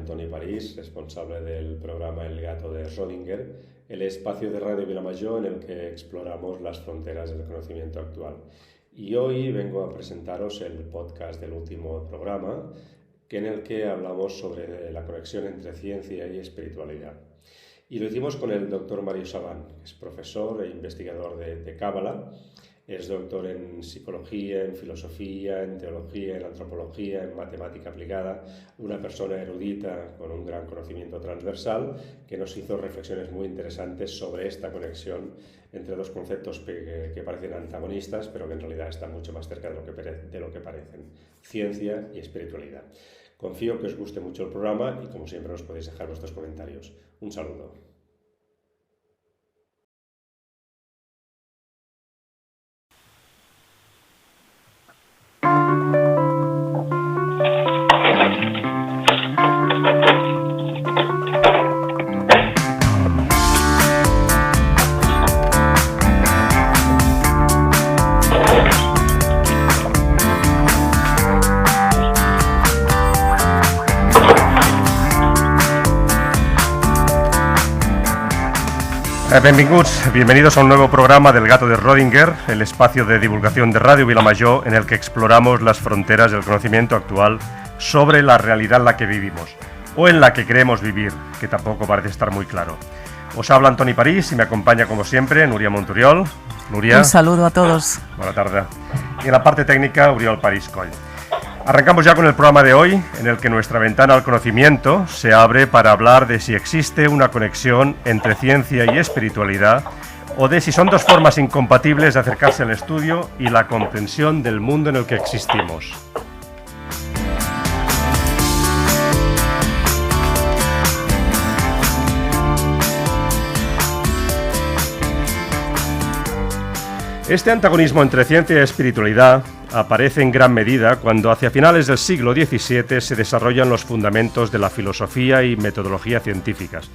Antoni París, responsable del programa El Gato de Schrödinger, el espacio de Radio Vilamajor en el que exploramos las fronteras del conocimiento actual. Y hoy vengo a presentaros el podcast del último programa, en el que hablamos sobre la conexión entre ciencia y espiritualidad. Y lo hicimos con el doctor Mario Savant, que es profesor e investigador de Cábala. Es doctor en psicología, en filosofía, en teología, en antropología, en matemática aplicada, una persona erudita con un gran conocimiento transversal que nos hizo reflexiones muy interesantes sobre esta conexión entre dos conceptos que parecen antagonistas, pero que en realidad están mucho más cerca de lo que parecen: ciencia y espiritualidad. Confío que os guste mucho el programa y, como siempre, os podéis dejar vuestros comentarios. Un saludo. Bienvenidos a un nuevo programa del Gato de Schrödinger, el espacio de divulgación de Radio Vilamajor en el que exploramos las fronteras del conocimiento actual sobre la realidad en la que vivimos, o en la que queremos vivir, que tampoco parece estar muy claro. Os habla Antoni París y me acompaña como siempre Núria Monturiol. Núria. Un saludo a todos. Buena tarde. Y en la parte técnica, Oriol París Coll. Arrancamos ya con el programa de hoy, en el que nuestra ventana al conocimiento se abre para hablar de si existe una conexión entre ciencia y espiritualidad, o de si son dos formas incompatibles de acercarse al estudio y la comprensión del mundo en el que existimos. Este antagonismo entre ciencia y espiritualidad aparece en gran medida cuando hacia finales del siglo XVII se desarrollan los fundamentos de la filosofía y metodología científicas,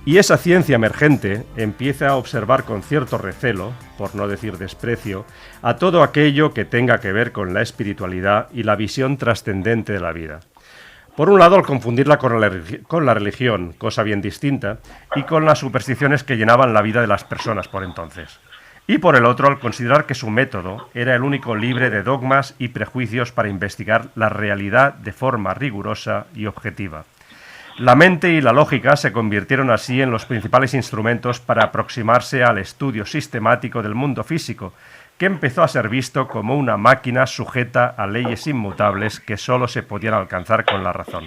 y esa ciencia emergente empieza a observar con cierto recelo, por no decir desprecio, a todo aquello que tenga que ver con la espiritualidad y la visión trascendente de la vida. Por un lado, al confundirla con la religión, cosa bien distinta, y con las supersticiones que llenaban la vida de las personas por entonces. Y por el otro, al considerar que su método era el único libre de dogmas y prejuicios para investigar la realidad de forma rigurosa y objetiva. La mente y la lógica se convirtieron así en los principales instrumentos para aproximarse al estudio sistemático del mundo físico, que empezó a ser visto como una máquina sujeta a leyes inmutables que solo se podían alcanzar con la razón.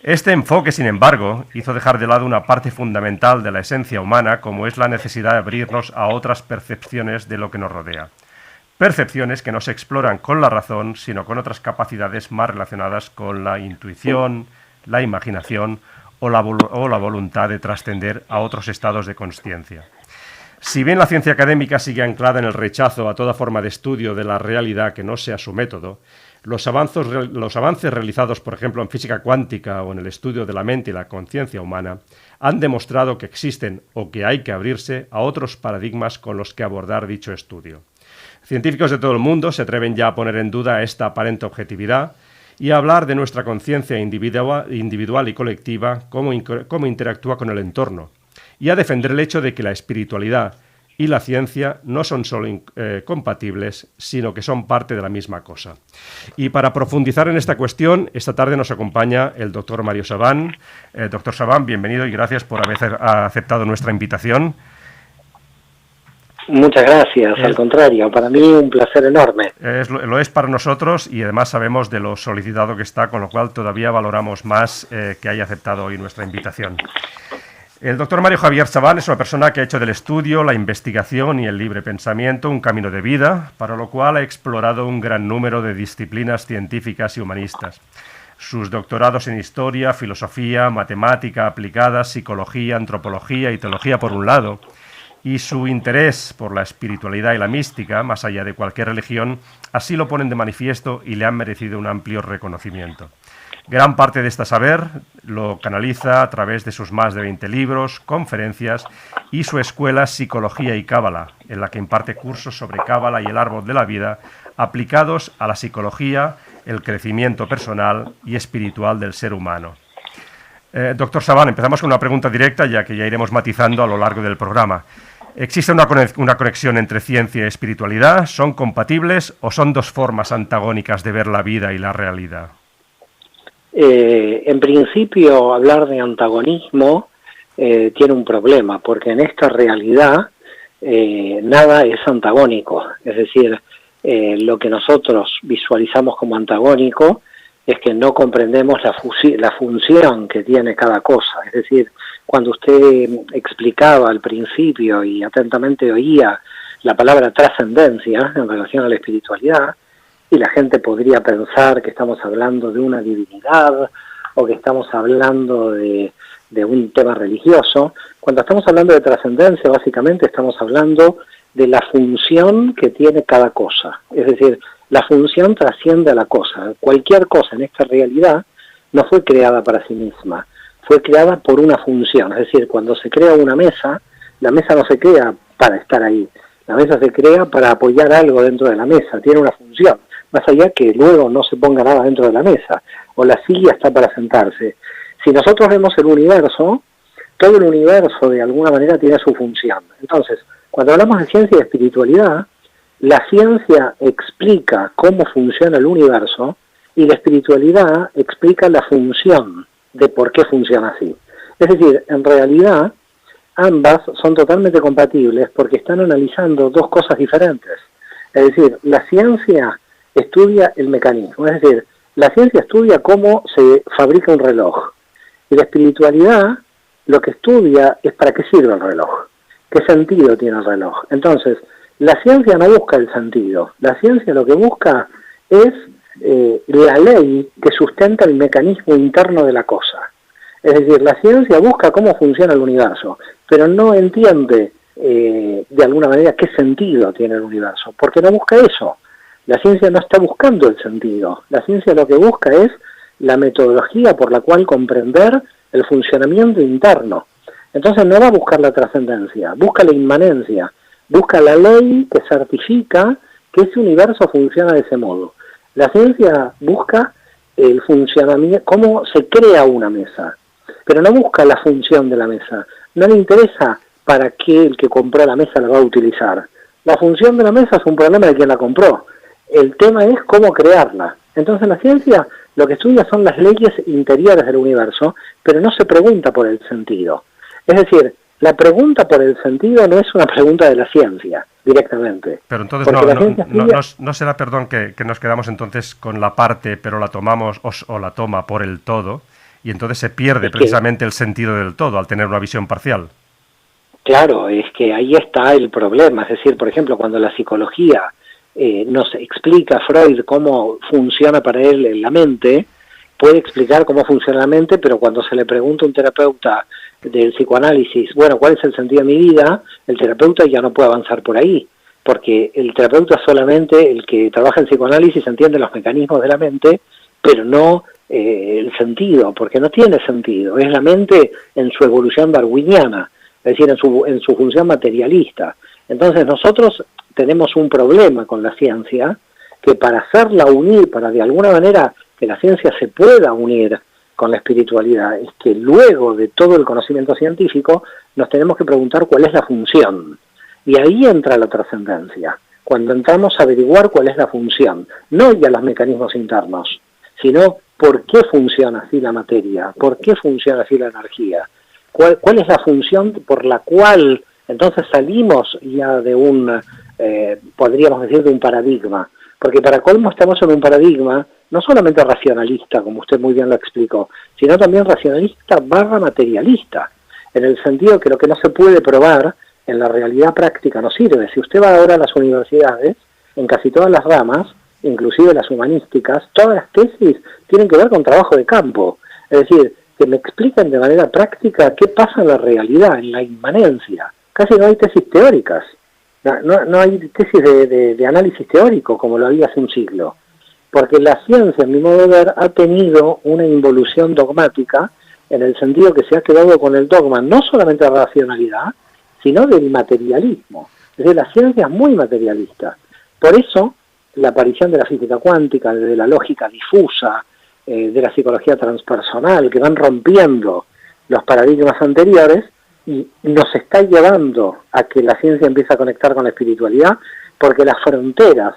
Este enfoque, sin embargo, hizo dejar de lado una parte fundamental de la esencia humana, como es la necesidad de abrirnos a otras percepciones de lo que nos rodea. Percepciones que no se exploran con la razón, sino con otras capacidades más relacionadas con la intuición, la imaginación o la voluntad de trascender a otros estados de consciencia. Si bien la ciencia académica sigue anclada en el rechazo a toda forma de estudio de la realidad que no sea su método, los avances realizados, por ejemplo, en física cuántica o en el estudio de la mente y la conciencia humana, han demostrado que existen o que hay que abrirse a otros paradigmas con los que abordar dicho estudio. Científicos de todo el mundo se atreven ya a poner en duda esta aparente objetividad y a hablar de nuestra conciencia individual y colectiva, cómo interactúa con el entorno, y a defender el hecho de que la espiritualidad y la ciencia no son solo compatibles, sino que son parte de la misma cosa. Y para profundizar en esta cuestión, esta tarde nos acompaña el doctor Mario Savant. Doctor Savant, bienvenido y gracias por haber aceptado nuestra invitación. Muchas gracias, al contrario, para mí un placer enorme. Lo es para nosotros y además sabemos de lo solicitado que está, con lo cual todavía valoramos más que haya aceptado hoy nuestra invitación. El doctor Mario Javier Savant es una persona que ha hecho del estudio, la investigación y el libre pensamiento un camino de vida, para lo cual ha explorado un gran número de disciplinas científicas y humanistas. Sus doctorados en historia, filosofía, matemática aplicada, psicología, antropología y teología por un lado, y su interés por la espiritualidad y la mística, más allá de cualquier religión, así lo ponen de manifiesto y le han merecido un amplio reconocimiento. Gran parte de este saber lo canaliza a través de sus más de 20 libros, conferencias y su escuela Psicología y Cábala, en la que imparte cursos sobre Cábala y el árbol de la vida aplicados a la psicología, el crecimiento personal y espiritual del ser humano. Doctor Savant, empezamos con una pregunta directa, ya que ya iremos matizando a lo largo del programa. ¿Existe una conexión entre ciencia y espiritualidad? ¿Son compatibles o son dos formas antagónicas de ver la vida y la realidad? En principio, hablar de antagonismo tiene un problema, porque en esta realidad nada es antagónico. Es decir, lo que nosotros visualizamos como antagónico es que no comprendemos la función que tiene cada cosa. Es decir, cuando usted explicaba al principio y atentamente oía la palabra trascendencia en relación a la espiritualidad, y la gente podría pensar que estamos hablando de una divinidad o que estamos hablando de un tema religioso, cuando estamos hablando de trascendencia, básicamente estamos hablando de la función que tiene cada cosa. Es decir, la función trasciende a la cosa. Cualquier cosa en esta realidad no fue creada para sí misma, fue creada por una función. Es decir, cuando se crea una mesa, la mesa no se crea para estar ahí, la mesa se crea para apoyar algo dentro de la mesa, tiene una función, más allá que luego no se ponga nada dentro de la mesa, o la silla está para sentarse. Si nosotros vemos el universo, todo el universo de alguna manera tiene su función. Entonces, cuando hablamos de ciencia y espiritualidad, la ciencia explica cómo funciona el universo y la espiritualidad explica la función de por qué funciona así. Es decir, en realidad, ambas son totalmente compatibles porque están analizando dos cosas diferentes. Es decir, la ciencia estudia el mecanismo, es decir, la ciencia estudia cómo se fabrica un reloj. Y la espiritualidad lo que estudia es para qué sirve el reloj, qué sentido tiene el reloj. Entonces, la ciencia no busca el sentido, la ciencia lo que busca es la ley que sustenta el mecanismo interno de la cosa. Es decir, la ciencia busca cómo funciona el universo, pero no entiende de alguna manera qué sentido tiene el universo, porque no busca eso. La ciencia no está buscando el sentido, la ciencia lo que busca es la metodología por la cual comprender el funcionamiento interno. Entonces no va a buscar la trascendencia, busca la inmanencia, busca la ley que certifica que ese universo funciona de ese modo. La ciencia busca el funcionamiento, cómo se crea una mesa, pero no busca la función de la mesa, no le interesa para qué el que compró la mesa la va a utilizar. La función de la mesa es un problema de quien la compró, el tema es cómo crearla. Entonces la ciencia lo que estudia son las leyes interiores del universo, pero no se pregunta por el sentido. Es decir, la pregunta por el sentido no es una pregunta de la ciencia directamente. Pero entonces no será, perdón, que nos quedamos entonces con la parte, pero la tomamos o la toma por el todo, y entonces se pierde precisamente el sentido del todo al tener una visión parcial. Claro, es que ahí está el problema. Es decir, por ejemplo, cuando la psicología nos explica Freud cómo funciona para él la mente, puede explicar cómo funciona la mente, pero cuando se le pregunta a un terapeuta del psicoanálisis, bueno, ¿cuál es el sentido de mi vida?, el terapeuta ya no puede avanzar por ahí, porque el terapeuta solamente, el que trabaja en psicoanálisis, entiende los mecanismos de la mente, pero no el sentido, porque no tiene sentido, es la mente en su evolución darwiniana, es decir, en su función materialista. Entonces nosotros tenemos un problema con la ciencia, que para hacerla unir, para de alguna manera que la ciencia se pueda unir con la espiritualidad, es que luego de todo el conocimiento científico nos tenemos que preguntar cuál es la función. Y ahí entra la trascendencia, cuando entramos a averiguar cuál es la función, no ya los mecanismos internos, sino por qué funciona así la materia, por qué funciona así la energía, cuál es la función por la cual entonces salimos ya de un, podríamos decir, de un paradigma, porque para colmo estamos en un paradigma no solamente racionalista, como usted muy bien lo explicó, sino también racionalista / materialista, en el sentido que lo que no se puede probar en la realidad práctica no sirve. Si usted va ahora a las universidades, en casi todas las ramas, inclusive las humanísticas, todas las tesis tienen que ver con trabajo de campo, es decir, que me explican de manera práctica qué pasa en la realidad, en la inmanencia. Casi no hay tesis teóricas, no hay tesis de análisis teórico como lo había hace un siglo, porque la ciencia, en mi modo de ver, ha tenido una involución dogmática en el sentido que se ha quedado con el dogma no solamente de racionalidad, sino del materialismo. Es decir, la ciencia es muy materialista. Por eso, la aparición de la física cuántica, de la lógica difusa, de la psicología transpersonal, que van rompiendo los paradigmas anteriores y nos está llevando a que la ciencia empiece a conectar con la espiritualidad, porque las fronteras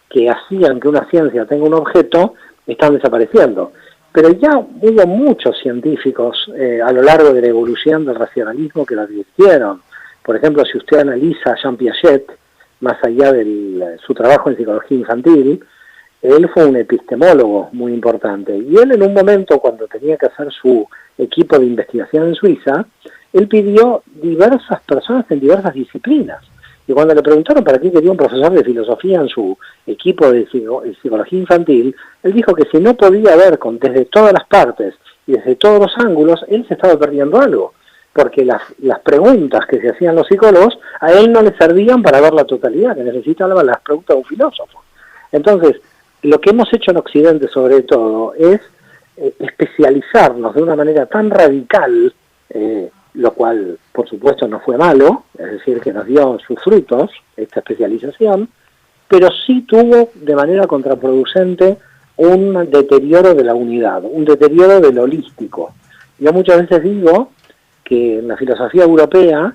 que hacían que una ciencia tenga un objeto están desapareciendo. Pero ya hubo muchos científicos a lo largo de la evolución del racionalismo que lo advirtieron. Por ejemplo, si usted analiza a Jean Piaget, más allá de su trabajo en psicología infantil, él fue un epistemólogo muy importante. Y él en un momento, cuando tenía que hacer su equipo de investigación en Suiza, él pidió diversas personas en diversas disciplinas. Y cuando le preguntaron para qué quería un profesor de filosofía en su equipo de psicología infantil, él dijo que si no podía ver desde todas las partes y desde todos los ángulos, él se estaba perdiendo algo. Porque las preguntas que se hacían los psicólogos a él no le servían para ver la totalidad, que necesitaba las preguntas de un filósofo. Entonces, lo que hemos hecho en Occidente sobre todo es especializarnos de una manera tan radical, lo cual por supuesto no fue malo, es decir, que nos dio sus frutos esta especialización, pero sí tuvo de manera contraproducente un deterioro de la unidad, un deterioro del holístico. Yo muchas veces digo que en la filosofía europea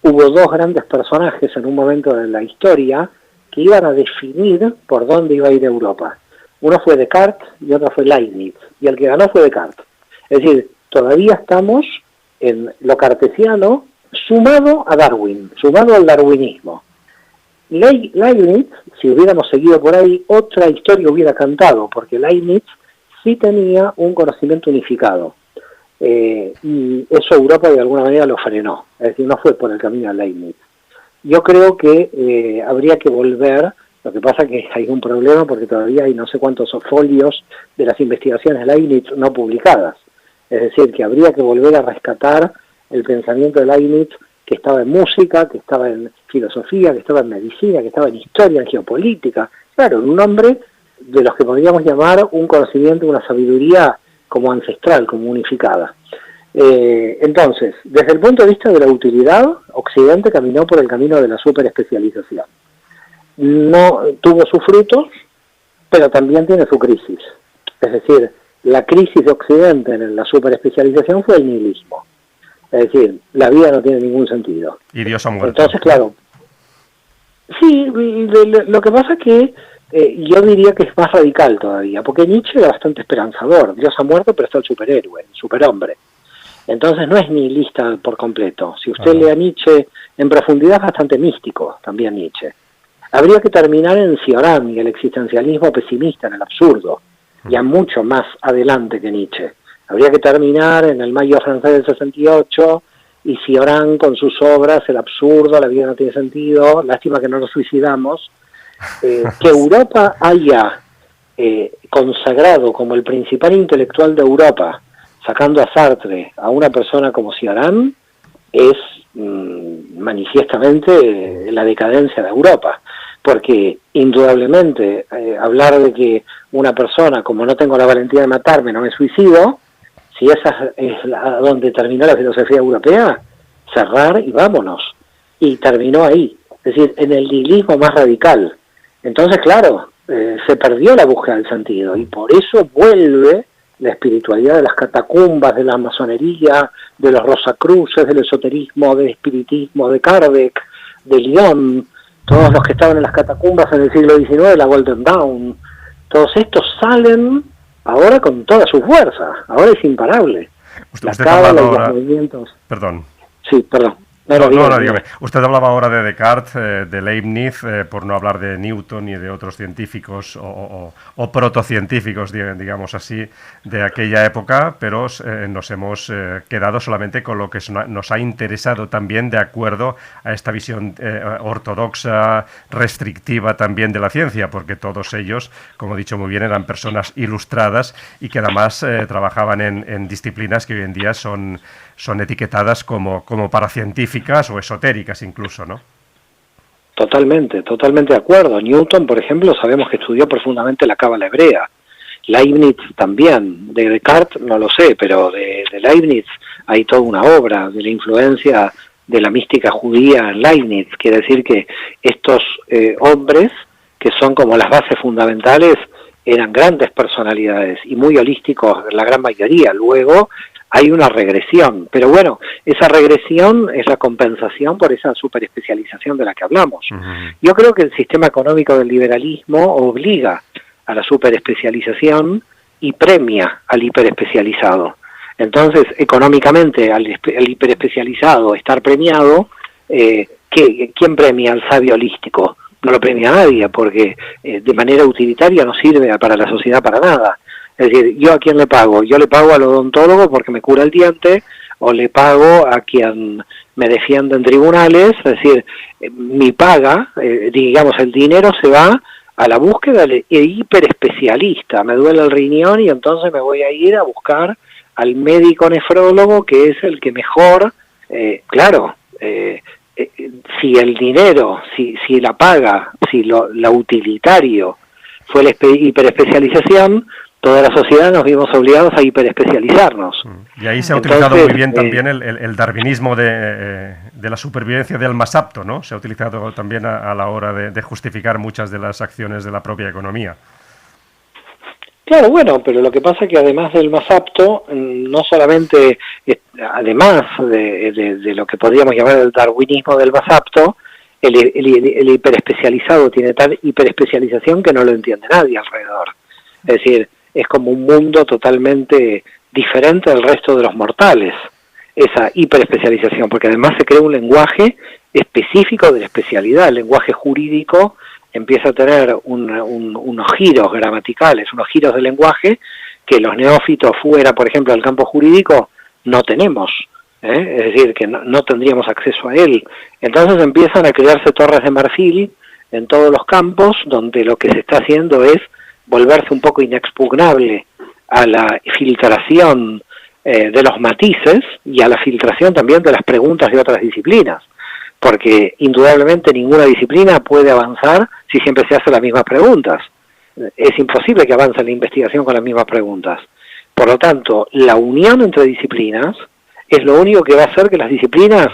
hubo dos grandes personajes en un momento de la historia que iban a definir por dónde iba a ir Europa. Uno fue Descartes y otro fue Leibniz, y el que ganó fue Descartes. Es decir, todavía estamos en lo cartesiano sumado a Darwin, sumado al darwinismo. Leibniz, si hubiéramos seguido por ahí, otra historia hubiera cantado, porque Leibniz sí tenía un conocimiento unificado. Y eso Europa de alguna manera lo frenó, es decir, no fue por el camino de Leibniz. Yo creo que habría que volver, lo que pasa que hay un problema porque todavía hay no sé cuántos folios de las investigaciones de Leibniz no publicadas, es decir, que habría que volver a rescatar el pensamiento de Leibniz, que estaba en música, que estaba en filosofía, que estaba en medicina, que estaba en historia, en geopolítica, claro, un hombre de los que podríamos llamar un conocimiento, una sabiduría como ancestral, como unificada. Entonces, desde el punto de vista de la utilidad, Occidente caminó por el camino de la superespecialización. No tuvo sus frutos, pero también tiene su crisis. Es decir, la crisis de Occidente en la superespecialización fue el nihilismo. Es decir, la vida no tiene ningún sentido. Y Dios ha muerto. Entonces, claro, sí, lo que pasa es que yo diría que es más radical todavía, porque Nietzsche era bastante esperanzador. Dios ha muerto, pero está el superhéroe, el superhombre. Entonces no es nihilista por completo. Si usted lee a Nietzsche en profundidad, es bastante místico también Nietzsche. Habría que terminar en Cioran y el existencialismo pesimista, en el absurdo, ya mucho más adelante que Nietzsche. Habría que terminar en el Mayo francés del 68 y Cioran con sus obras, el absurdo, la vida no tiene sentido, lástima que no nos suicidamos. Que Europa haya consagrado como el principal intelectual de Europa, sacando a Sartre, a una persona como Cioran, es manifiestamente la decadencia de Europa, porque indudablemente hablar de que una persona, como no tengo la valentía de matarme, no me suicido, si esa es donde terminó la filosofía europea, cerrar y vámonos, y terminó ahí, es decir, en el nihilismo más radical. Entonces, claro, se perdió la búsqueda del sentido, y por eso vuelve la espiritualidad de las catacumbas, de la masonería, de los rosacruces, del esoterismo, del espiritismo, de Kardec, de Lyon, todos los que estaban en las catacumbas en el siglo XIX, la Golden Dawn, todos estos salen ahora con toda su fuerza, ahora es imparable. Usted cábala y los movimientos. Perdón. Sí, perdón. No, dígame. Usted hablaba ahora de Descartes, de Leibniz, por no hablar de Newton y de otros científicos o protocientíficos, digamos así, de aquella época, pero nos hemos quedado solamente con lo que nos ha interesado también de acuerdo a esta visión ortodoxa, restrictiva también de la ciencia, porque todos ellos, como he dicho muy bien, eran personas ilustradas y que además trabajaban en disciplinas que hoy en día son etiquetadas como paracientíficas o esotéricas incluso, ¿no? Totalmente de acuerdo. Newton, por ejemplo, sabemos que estudió profundamente la cábala hebrea. Leibniz también. De Descartes no lo sé, pero de Leibniz hay toda una obra de la influencia de la mística judía en Leibniz. Quiere decir que estos hombres, que son como las bases fundamentales, eran grandes personalidades y muy holísticos la gran mayoría. Luego hay una regresión, pero bueno, esa regresión es la compensación por esa superespecialización de la que hablamos. Yo creo que el sistema económico del liberalismo obliga a la superespecialización y premia al hiperespecializado. Entonces, económicamente, al hiperespecializado estar premiado, ¿quién premia al sabio holístico? No lo premia nadie, porque de manera utilitaria no sirve para la sociedad para nada. Es decir, ¿yo a quién le pago? Yo le pago al odontólogo porque me cura el diente, o le pago a quien me defiende en tribunales. Es decir, mi paga, digamos, el dinero se va a la búsqueda del hiperespecialista. Me duele el riñón y entonces me voy a ir a buscar al médico nefrólogo, que es el que mejor, si el dinero, si la paga, si la utilitario fue la hiperespecialización, toda la sociedad nos vimos obligados a hiperespecializarnos. Y ahí se ha utilizado muy bien también el darwinismo de la supervivencia del más apto, ¿no? Se ha utilizado también a la hora de justificar muchas de las acciones de la propia economía. Claro, bueno, pero lo que pasa es que además del más apto, no solamente, además de lo que podríamos llamar el darwinismo del más apto, el hiperespecializado tiene tal hiperespecialización que no lo entiende nadie alrededor. Es decir, es como un mundo totalmente diferente del resto de los mortales, esa hiperespecialización, porque además se crea un lenguaje específico de la especialidad. El lenguaje jurídico empieza a tener unos giros gramaticales, unos giros de lenguaje que los neófitos fuera, por ejemplo, del campo jurídico no tenemos, es decir, que no tendríamos acceso a él. Entonces empiezan a crearse torres de marfil en todos los campos, donde lo que se está haciendo es volverse un poco inexpugnable a la filtración de los matices y a la filtración también de las preguntas de otras disciplinas, porque indudablemente ninguna disciplina puede avanzar si siempre se hacen las mismas preguntas. Es imposible que avance la investigación con las mismas preguntas. Por lo tanto, la unión entre disciplinas es lo único que va a hacer que las disciplinas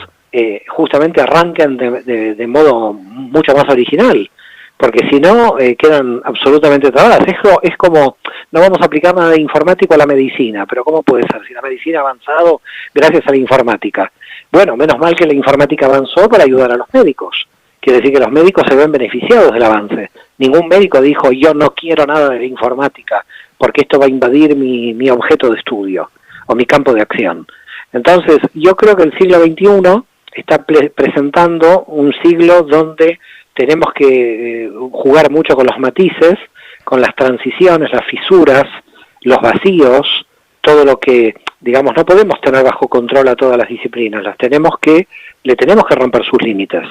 justamente arranquen de modo mucho más original, porque si no quedan absolutamente trabadas. Es como, no vamos a aplicar nada de informático a la medicina, pero ¿cómo puede ser si la medicina ha avanzado gracias a la informática? Bueno, menos mal que la informática avanzó para ayudar a los médicos. Quiere decir que los médicos se ven beneficiados del avance. Ningún médico dijo, yo no quiero nada de la informática, porque esto va a invadir mi objeto de estudio, o mi campo de acción. Entonces, yo creo que el siglo XXI está presentando un siglo donde tenemos que jugar mucho con los matices, con las transiciones, las fisuras, los vacíos, todo lo que, digamos, no podemos tener bajo control a todas las disciplinas, le tenemos que romper sus límites.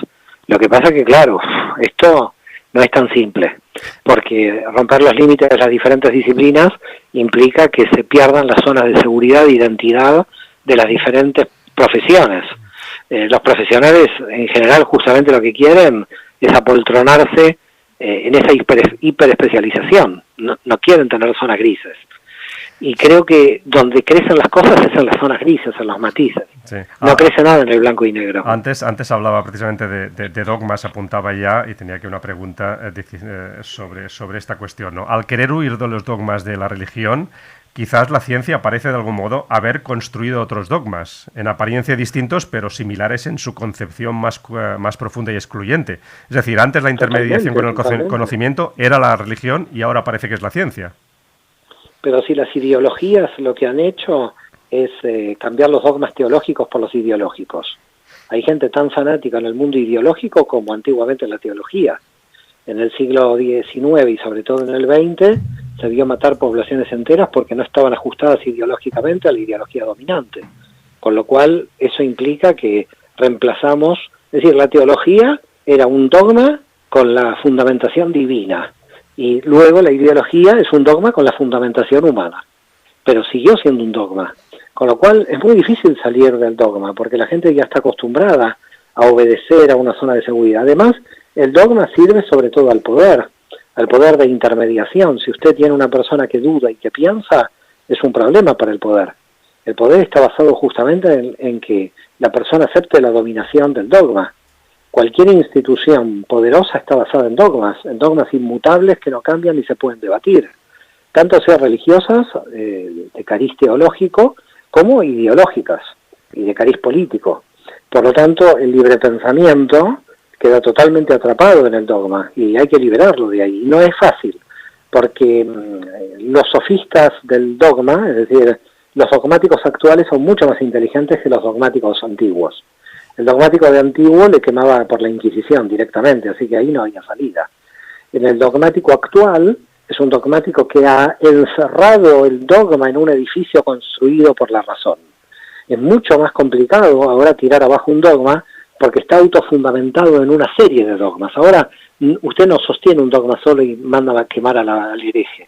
Lo que pasa es que, claro, esto no es tan simple, porque romper los límites de las diferentes disciplinas implica que se pierdan las zonas de seguridad e identidad de las diferentes profesiones. Los profesionales, en general, justamente lo que quieren es apoltronarse en esa hiperespecialización. No quieren tener zonas grises. Y creo que donde crecen las cosas es en las zonas grises, en los matices. Sí. No crece nada en el blanco y negro. Antes hablaba precisamente de dogmas, apuntaba ya, y tenía aquí una pregunta sobre esta cuestión, ¿no? Al querer huir de los dogmas de la religión, quizás la ciencia parece de algún modo haber construido otros dogmas, en apariencia distintos, pero similares en su concepción más profunda y excluyente. Es decir, antes la intermediación con el conocimiento era la religión y ahora parece que es la ciencia. Pero si las ideologías lo que han hecho es cambiar los dogmas teológicos por los ideológicos. Hay gente tan fanática en el mundo ideológico como antiguamente en la teología. En el siglo XIX y sobre todo en el XX se vio matar poblaciones enteras porque no estaban ajustadas ideológicamente a la ideología dominante. Con lo cual eso implica que reemplazamos, es decir, la teología era un dogma con la fundamentación divina. Y luego la ideología es un dogma con la fundamentación humana, pero siguió siendo un dogma, con lo cual es muy difícil salir del dogma, porque la gente ya está acostumbrada a obedecer a una zona de seguridad. Además, el dogma sirve sobre todo al poder de intermediación. Si usted tiene una persona que duda y que piensa, es un problema para el poder. El poder está basado justamente en que la persona acepte la dominación del dogma. Cualquier institución poderosa está basada en dogmas inmutables que no cambian ni se pueden debatir. tanto sea religiosas, de cariz teológico, como ideológicas y de cariz político. Por lo tanto, el libre pensamiento queda totalmente atrapado en el dogma y hay que liberarlo de ahí. No es fácil, porque los sofistas del dogma, es decir, los dogmáticos actuales son mucho más inteligentes que los dogmáticos antiguos. El dogmático de antiguo le quemaba por la Inquisición directamente, así que ahí no había salida. En el dogmático actual es un dogmático que ha encerrado el dogma en un edificio construido por la razón. Es mucho más complicado ahora tirar abajo un dogma porque está autofundamentado en una serie de dogmas. Ahora usted no sostiene un dogma solo y manda a quemar al hereje.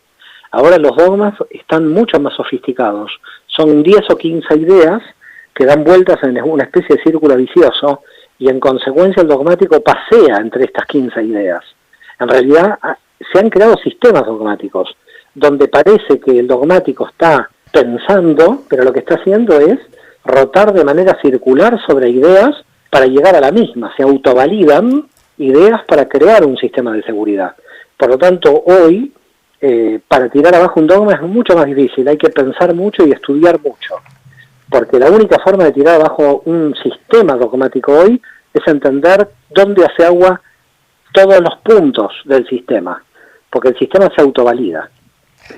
Ahora los dogmas están mucho más sofisticados. Son 10 o 15 ideas que dan vueltas en una especie de círculo vicioso y en consecuencia el dogmático pasea entre estas 15 ideas. En realidad se han creado sistemas dogmáticos donde parece que el dogmático está pensando, pero lo que está haciendo es rotar de manera circular sobre ideas para llegar a la misma. Se autovalidan ideas para crear un sistema de seguridad. Por lo tanto, hoy, para tirar abajo un dogma es mucho más difícil. Hay que pensar mucho y estudiar mucho. Porque la única forma de tirar abajo un sistema dogmático hoy es entender dónde hace agua todos los puntos del sistema. Porque el sistema se autovalida.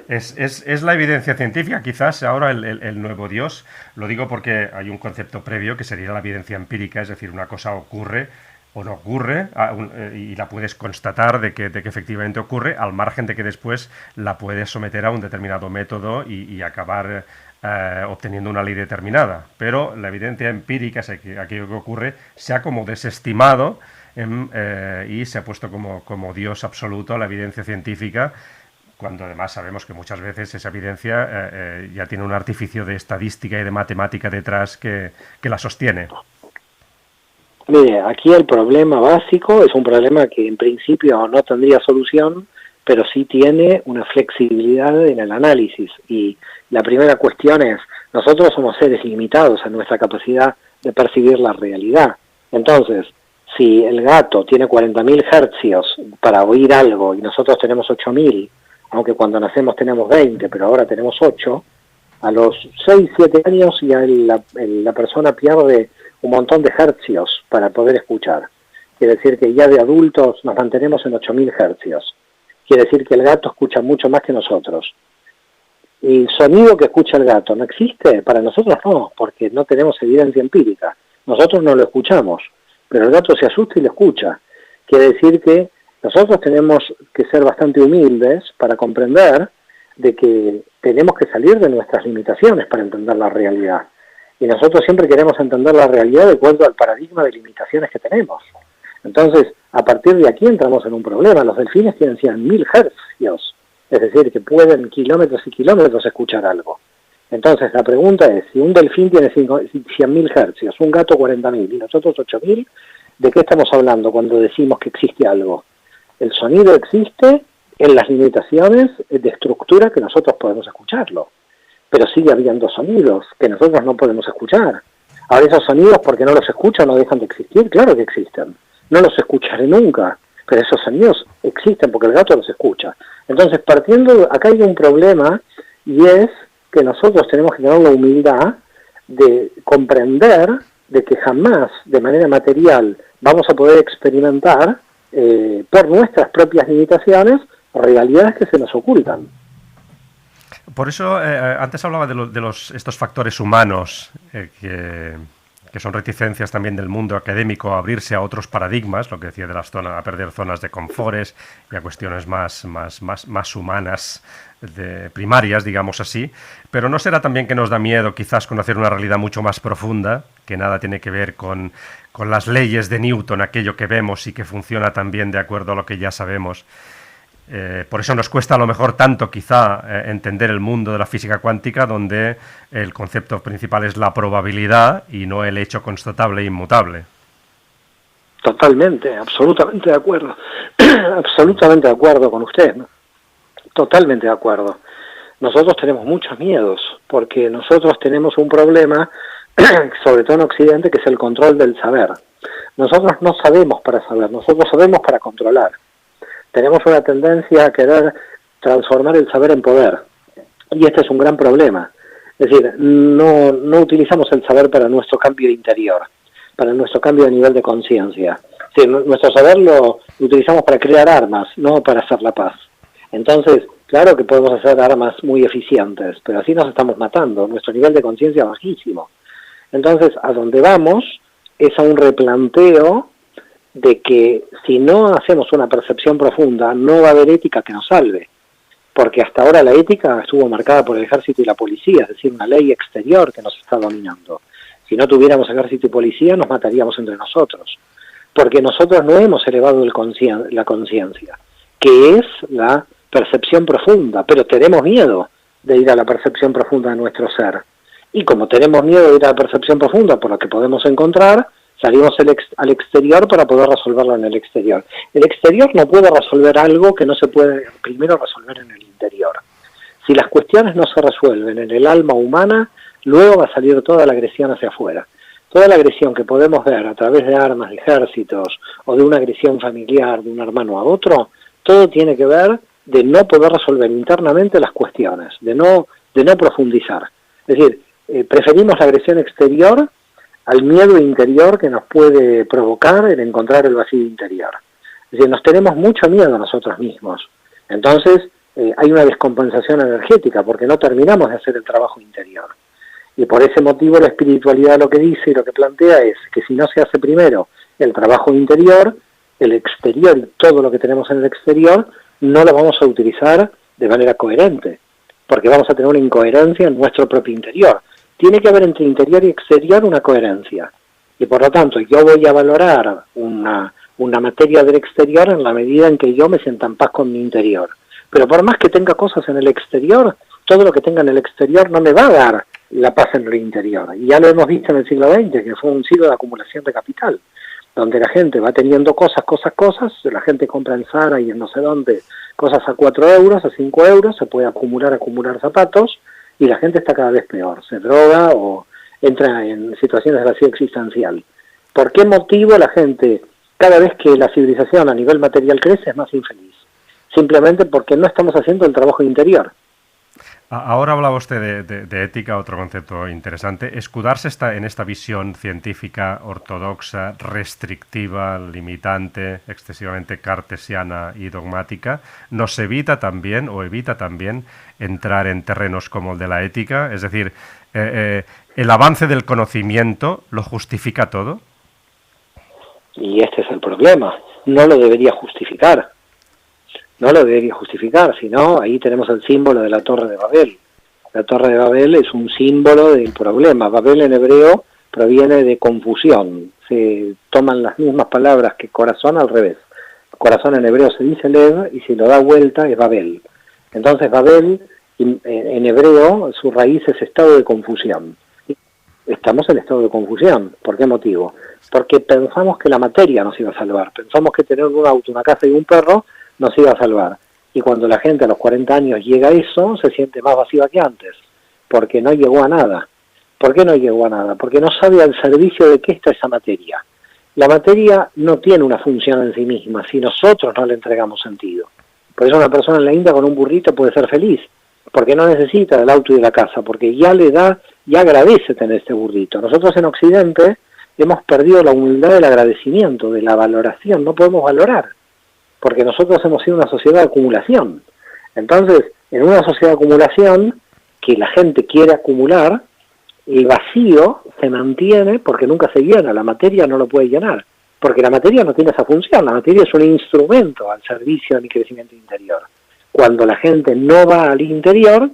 Es la evidencia científica, quizás ahora el nuevo Dios. Lo digo porque hay un concepto previo que sería la evidencia empírica, es decir, una cosa ocurre o no ocurre y la puedes constatar de que efectivamente ocurre, al margen de que después la puedes someter a un determinado método y acabar obteniendo una ley determinada. Pero la evidencia empírica, es aquello que ocurre, se ha como desestimado y se ha puesto como Dios absoluto la evidencia científica, cuando además sabemos que muchas veces esa evidencia ya tiene un artificio de estadística y de matemática detrás que la sostiene. Mire, aquí el problema básico es un problema que en principio no tendría solución, pero sí tiene una flexibilidad en el análisis. Y la primera cuestión es, nosotros somos seres limitados en nuestra capacidad de percibir la realidad. Entonces, si el gato tiene 40.000 hercios para oír algo y nosotros tenemos 8.000, aunque cuando nacemos tenemos 20, pero ahora tenemos 8, a los 6, 7 años ya la persona pierde un montón de hercios para poder escuchar. Quiere decir que ya de adultos nos mantenemos en 8.000 hercios. Quiere decir que el gato escucha mucho más que nosotros. ¿Y el sonido que escucha el gato no existe? Para nosotros no, porque no tenemos evidencia empírica. Nosotros no lo escuchamos, pero el gato se asusta y lo escucha. Quiere decir que nosotros tenemos que ser bastante humildes para comprender de que tenemos que salir de nuestras limitaciones para entender la realidad. Y nosotros siempre queremos entender la realidad de acuerdo al paradigma de limitaciones que tenemos. Entonces, a partir de aquí entramos en un problema. Los delfines tienen 100.000 hercios, es decir, que pueden kilómetros y kilómetros escuchar algo. Entonces, la pregunta es, si un delfín tiene 100.000 hercios, un gato 40.000 y nosotros 8.000, ¿de qué estamos hablando cuando decimos que existe algo? El sonido existe en las limitaciones de estructura que nosotros podemos escucharlo, pero sigue habiendo sonidos que nosotros no podemos escuchar. Ahora esos sonidos, porque no los escucho, no dejan de existir. Claro que existen, no los escucharé nunca, pero esos sonidos existen porque el gato los escucha. Entonces, partiendo, acá hay un problema, y es que nosotros tenemos que tener la humildad de comprender de que jamás de manera material vamos a poder experimentar por nuestras propias limitaciones realidades que se nos ocultan. Por eso, antes hablaba de estos factores humanos que son reticencias también del mundo académico a abrirse a otros paradigmas, lo que decía de las zonas, a perder zonas de confores y a cuestiones más humanas, primarias, digamos así. Pero ¿no será también que nos da miedo quizás conocer una realidad mucho más profunda, que nada tiene que ver con las leyes de Newton, aquello que vemos y que funciona también de acuerdo a lo que ya sabemos? Por eso nos cuesta a lo mejor tanto quizá entender el mundo de la física cuántica, donde el concepto principal es la probabilidad y no el hecho constatable e inmutable. Totalmente, absolutamente de acuerdo. Absolutamente de acuerdo con usted, ¿no? Totalmente de acuerdo. Nosotros tenemos muchos miedos, porque nosotros tenemos un problema, sobre todo en Occidente, que es el control del saber. Nosotros no sabemos para saber, nosotros sabemos para controlar. Tenemos una tendencia a querer transformar el saber en poder. Y este es un gran problema. Es decir, no utilizamos el saber para nuestro cambio interior, para nuestro cambio de nivel de conciencia. Sí, nuestro saber lo utilizamos para crear armas, no para hacer la paz. Entonces, claro que podemos hacer armas muy eficientes, pero así nos estamos matando, nuestro nivel de conciencia es bajísimo. Entonces, a donde vamos es a un replanteo de que si no hacemos una percepción profunda, no va a haber ética que nos salve. Porque hasta ahora la ética estuvo marcada por el ejército y la policía, es decir, una ley exterior que nos está dominando. Si no tuviéramos ejército y policía, nos mataríamos entre nosotros. Porque nosotros no hemos elevado la conciencia, que es la percepción profunda, pero tenemos miedo de ir a la percepción profunda de nuestro ser. Y como tenemos miedo de ir a la percepción profunda por lo que podemos encontrar, salimos al exterior para poder resolverlo en el exterior. El exterior no puede resolver algo que no se puede primero resolver en el interior. Si las cuestiones no se resuelven en el alma humana, luego va a salir toda la agresión hacia afuera. Toda la agresión que podemos ver a través de armas, de ejércitos, o de una agresión familiar de un hermano a otro, todo tiene que ver de no poder resolver internamente las cuestiones, de no profundizar. Es decir, preferimos la agresión exterior al miedo interior que nos puede provocar el encontrar el vacío interior. Es decir, nos tenemos mucho miedo a nosotros mismos. Entonces, hay una descompensación energética porque no terminamos de hacer el trabajo interior. Y por ese motivo la espiritualidad lo que dice y lo que plantea es que si no se hace primero el trabajo interior, el exterior y todo lo que tenemos en el exterior no lo vamos a utilizar de manera coherente, porque vamos a tener una incoherencia en nuestro propio interior. Tiene que haber entre interior y exterior una coherencia. Y por lo tanto, yo voy a valorar una materia del exterior en la medida en que yo me sienta en paz con mi interior. Pero por más que tenga cosas en el exterior, todo lo que tenga en el exterior no me va a dar la paz en el interior. Y ya lo hemos visto en el siglo XX, que fue un siglo de acumulación de capital, donde la gente va teniendo cosas, la gente compra en Zara y en no sé dónde, cosas a 4 euros, a 5 euros, se puede acumular zapatos, y la gente está cada vez peor, se droga o entra en situaciones de vacío existencial. ¿Por qué motivo la gente, cada vez que la civilización a nivel material crece, es más infeliz? Simplemente porque no estamos haciendo el trabajo interior. Ahora hablaba usted de ética, otro concepto interesante. Escudarse en esta visión científica ortodoxa, restrictiva, limitante, excesivamente cartesiana y dogmática, nos evita también entrar en terrenos como el de la ética. Es decir, ¿el avance del conocimiento lo justifica todo? Y este es el problema. No lo debería justificar. No lo debería justificar, sino ahí tenemos el símbolo de la Torre de Babel. La Torre de Babel es un símbolo del problema. Babel en hebreo proviene de confusión. Se toman las mismas palabras que corazón al revés. Corazón en hebreo se dice lev y si lo da vuelta es Babel. Entonces Babel en hebreo su raíz es estado de confusión. Estamos en estado de confusión. ¿Por qué motivo? Porque pensamos que la materia nos iba a salvar. Pensamos que tener un auto, una casa y un perro nos iba a salvar. Y cuando la gente a los 40 años llega a eso, se siente más vacía que antes, porque no llegó a nada. ¿Por qué no llegó a nada? Porque no sabe al servicio de qué está esa materia. La materia no tiene una función en sí misma, si nosotros no le entregamos sentido. Por eso una persona en la India con un burrito puede ser feliz, porque no necesita del auto y de la casa, porque ya le da, ya agradece tener este burrito. Nosotros en Occidente hemos perdido la humildad del agradecimiento, de la valoración, no podemos valorar, porque nosotros hemos sido una sociedad de acumulación. Entonces, en una sociedad de acumulación, que la gente quiere acumular, el vacío se mantiene porque nunca se llena, la materia no lo puede llenar, porque la materia no tiene esa función, la materia es un instrumento al servicio de mi crecimiento interior. Cuando la gente no va al interior,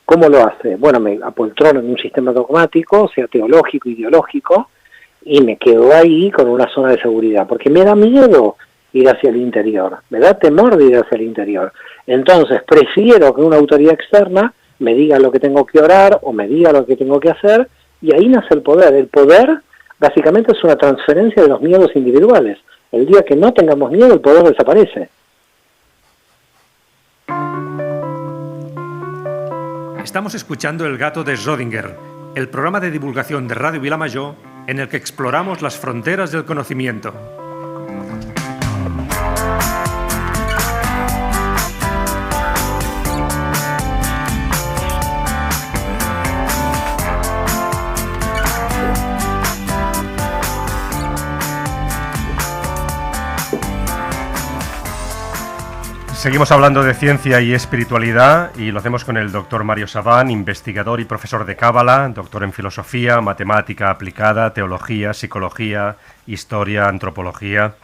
¿cómo lo hace? Bueno, me apoltrono en un sistema dogmático, sea teológico, ideológico, y me quedo ahí con una zona de seguridad, porque me da miedo ir hacia el interior, me da temor de ir hacia el interior. Entonces prefiero que una autoridad externa me diga lo que tengo que orar o me diga lo que tengo que hacer, y ahí nace el poder. El poder básicamente es una transferencia de los miedos individuales. El día que no tengamos miedo, el poder desaparece. Estamos escuchando El gato de Schrödinger, el programa de divulgación de Radio Vilamajor en el que exploramos las fronteras del conocimiento. Seguimos hablando de ciencia y espiritualidad y lo hacemos con el doctor Mario Saván, investigador y profesor de Cábala, doctor en filosofía, matemática aplicada, teología, psicología, historia, antropología.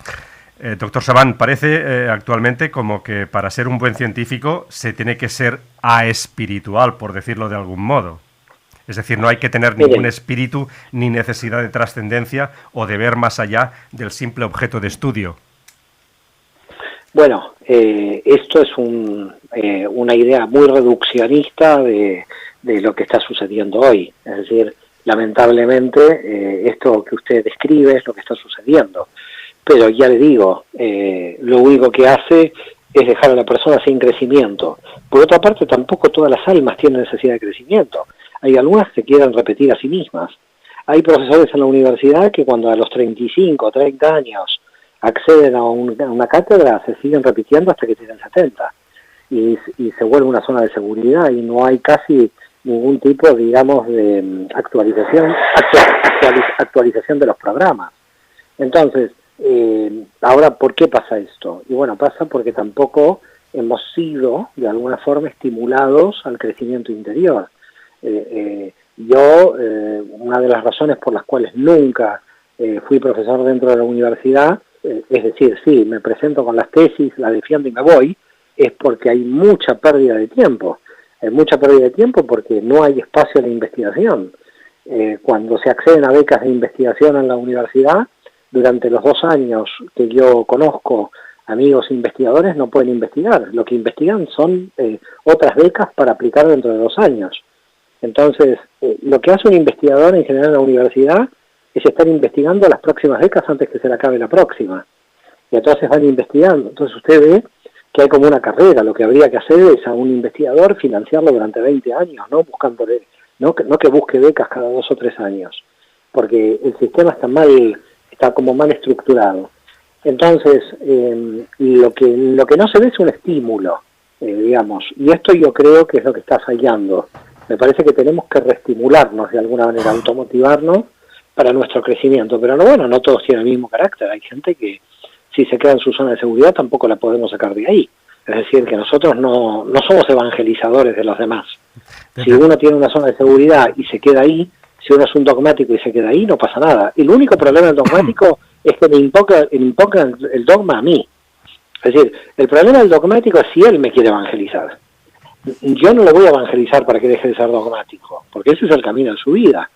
Doctor Saván, parece actualmente como que para ser un buen científico se tiene que ser aespiritual, por decirlo de algún modo. Es decir, no hay que tener ningún espíritu ni necesidad de trascendencia o de ver más allá del simple objeto de estudio. Bueno, esto es una idea muy reduccionista de lo que está sucediendo hoy. Es decir, lamentablemente esto que usted describe es lo que está sucediendo. Pero ya le digo, lo único que hace es dejar a la persona sin crecimiento. Por otra parte, tampoco todas las almas tienen necesidad de crecimiento. Hay algunas que quieren repetir a sí mismas. Hay profesores en la universidad que cuando a los 35 o 30 años acceden a una cátedra, se siguen repitiendo hasta que tienen 70. Y se vuelve una zona de seguridad y no hay casi ningún tipo, digamos, de actualización de los programas. Entonces, ahora, ¿por qué pasa esto? Y bueno, pasa porque tampoco hemos sido, de alguna forma, estimulados al crecimiento interior. Una de las razones por las cuales nunca fui profesor dentro de la universidad, es decir, sí, me presento con las tesis, la defiendo y me voy, es porque hay mucha pérdida de tiempo. Hay mucha pérdida de tiempo porque no hay espacio de investigación. Cuando se acceden a becas de investigación en la universidad, durante los 2 años que yo conozco amigos investigadores no pueden investigar. Lo que investigan son otras becas para aplicar dentro de 2 años. Entonces, lo que hace un investigador en general en la universidad es estar investigando las próximas becas antes que se le acabe la próxima. Y entonces van investigando. Entonces usted ve que hay como una carrera. Lo que habría que hacer es a un investigador financiarlo durante 20 años, ¿no? Buscándole, no que busque becas cada 2 o 3 años, porque el sistema está como mal estructurado. Entonces, lo que no se ve es un estímulo, digamos, y esto yo creo que es lo que está fallando. Me parece que tenemos que reestimularnos de alguna manera, automotivarnos para nuestro crecimiento, pero no todos tienen el mismo carácter. Hay gente que si se queda en su zona de seguridad tampoco la podemos sacar de ahí. Es decir, que nosotros no somos evangelizadores de los demás. Si uno tiene una zona de seguridad y se queda ahí, si uno es un dogmático y se queda ahí, no pasa nada. El único problema del dogmático es que me impongan el dogma a mí. Es decir, el problema del dogmático es si él me quiere evangelizar. Yo no lo voy a evangelizar para que deje de ser dogmático, porque ese es el camino de su vida.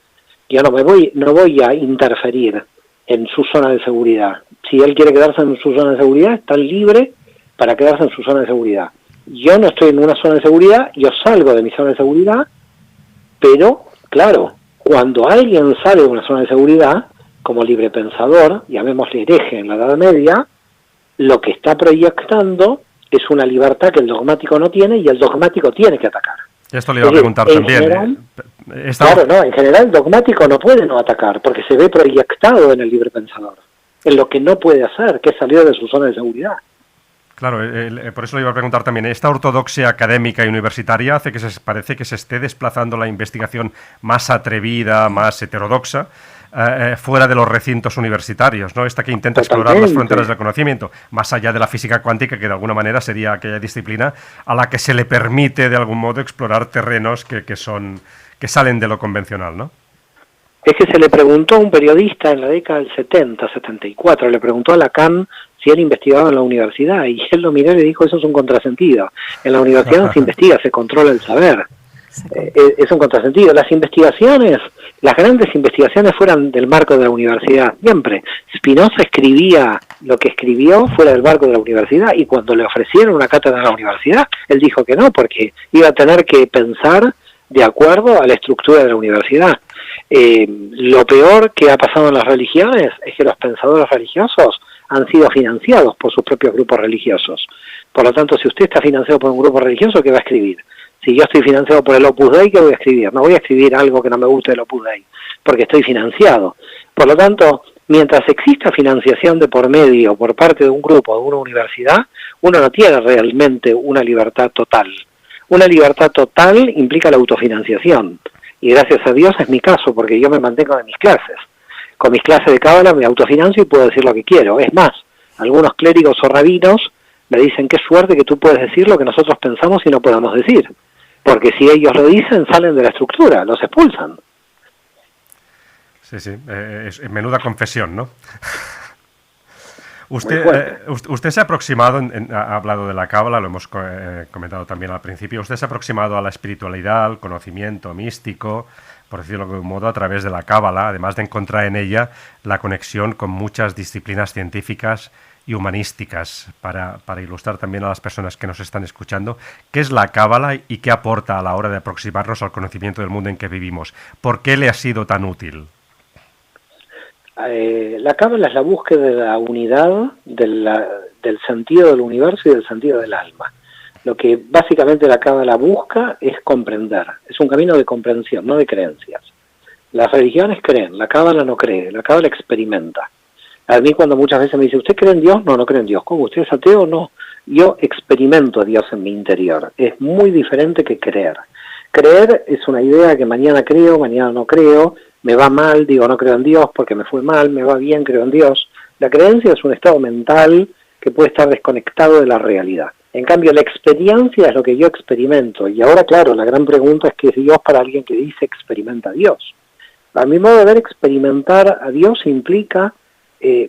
Yo no voy a interferir en su zona de seguridad. Si él quiere quedarse en su zona de seguridad, está libre para quedarse en su zona de seguridad. Yo no estoy en una zona de seguridad, yo salgo de mi zona de seguridad, pero, claro, cuando alguien sale de una zona de seguridad, como librepensador, llamémosle hereje en la Edad Media, lo que está proyectando es una libertad que el dogmático no tiene y el dogmático tiene que atacar. Esto le iba a preguntar también. General, claro, en general el dogmático no puede no atacar porque se ve proyectado en el librepensador, en lo que no puede hacer, que es salir de su zona de seguridad. Claro, por eso le iba a preguntar también, ¿esta ortodoxia académica y universitaria hace que parece que se esté desplazando la investigación más atrevida, más heterodoxa, fuera de los recintos universitarios, ¿no? Esta que intenta explorar las fronteras del conocimiento, más allá de la física cuántica, que de alguna manera sería aquella disciplina a la que se le permite de algún modo explorar terrenos que salen de lo convencional, ¿no? Es que se le preguntó a un periodista en la década del 70, 74, le preguntó a Lacan si él investigaba en la universidad, y él lo miró y le dijo, eso es un contrasentido. En la universidad no se investiga, se controla el saber. Es un contrasentido. Las investigaciones, las grandes investigaciones fueran del marco de la universidad, siempre. Spinoza escribía lo que escribió fuera del marco de la universidad, y cuando le ofrecieron una cátedra en la universidad, él dijo que no, porque iba a tener que pensar de acuerdo a la estructura de la universidad. Lo peor que ha pasado en las religiones es que los pensadores religiosos han sido financiados por sus propios grupos religiosos. Por lo tanto, si usted está financiado por un grupo religioso, ¿qué va a escribir? Si yo estoy financiado por el Opus Dei, ¿qué voy a escribir? No voy a escribir algo que no me guste del Opus Dei, porque estoy financiado. Por lo tanto, mientras exista financiación de por medio por parte de un grupo o de una universidad, uno no tiene realmente una libertad total. Una libertad total implica la autofinanciación. Y gracias a Dios es mi caso, porque yo me mantengo de mis clases. Con mis clases de cábala me autofinancio y puedo decir lo que quiero. Es más, algunos clérigos o rabinos me dicen, qué suerte que tú puedes decir lo que nosotros pensamos y no podamos decir. Porque si ellos lo dicen, salen de la estructura, los expulsan. Sí, es menuda confesión, ¿no? Usted se ha aproximado, ha hablado de la cábala, lo hemos comentado también al principio, usted se ha aproximado a la espiritualidad, al conocimiento místico, por decirlo de algún modo, a través de la cábala, además de encontrar en ella la conexión con muchas disciplinas científicas y humanísticas, para ilustrar también a las personas que nos están escuchando qué es la cábala y qué aporta a la hora de aproximarnos al conocimiento del mundo en que vivimos. ¿Por qué le ha sido tan útil? La cábala es la búsqueda de la unidad del sentido del universo y del sentido del alma. Lo que básicamente la cábala busca es comprender. Es un camino de comprensión, no de creencias. Las religiones creen, la cábala no cree, la cábala experimenta. A mí cuando muchas veces me dice, ¿usted cree en Dios? No, no cree en Dios. ¿Cómo? ¿Usted es ateo? No. Yo experimento a Dios en mi interior. Es muy diferente que creer. Creer es una idea que mañana creo, mañana no creo, me va mal, digo no creo en Dios porque me fue mal, me va bien, creo en Dios. La creencia es un estado mental que puede estar desconectado de la realidad. En cambio, la experiencia es lo que yo experimento. Y ahora, claro, la gran pregunta es qué es Dios para alguien que dice experimenta a Dios. A mi modo de ver, experimentar a Dios implica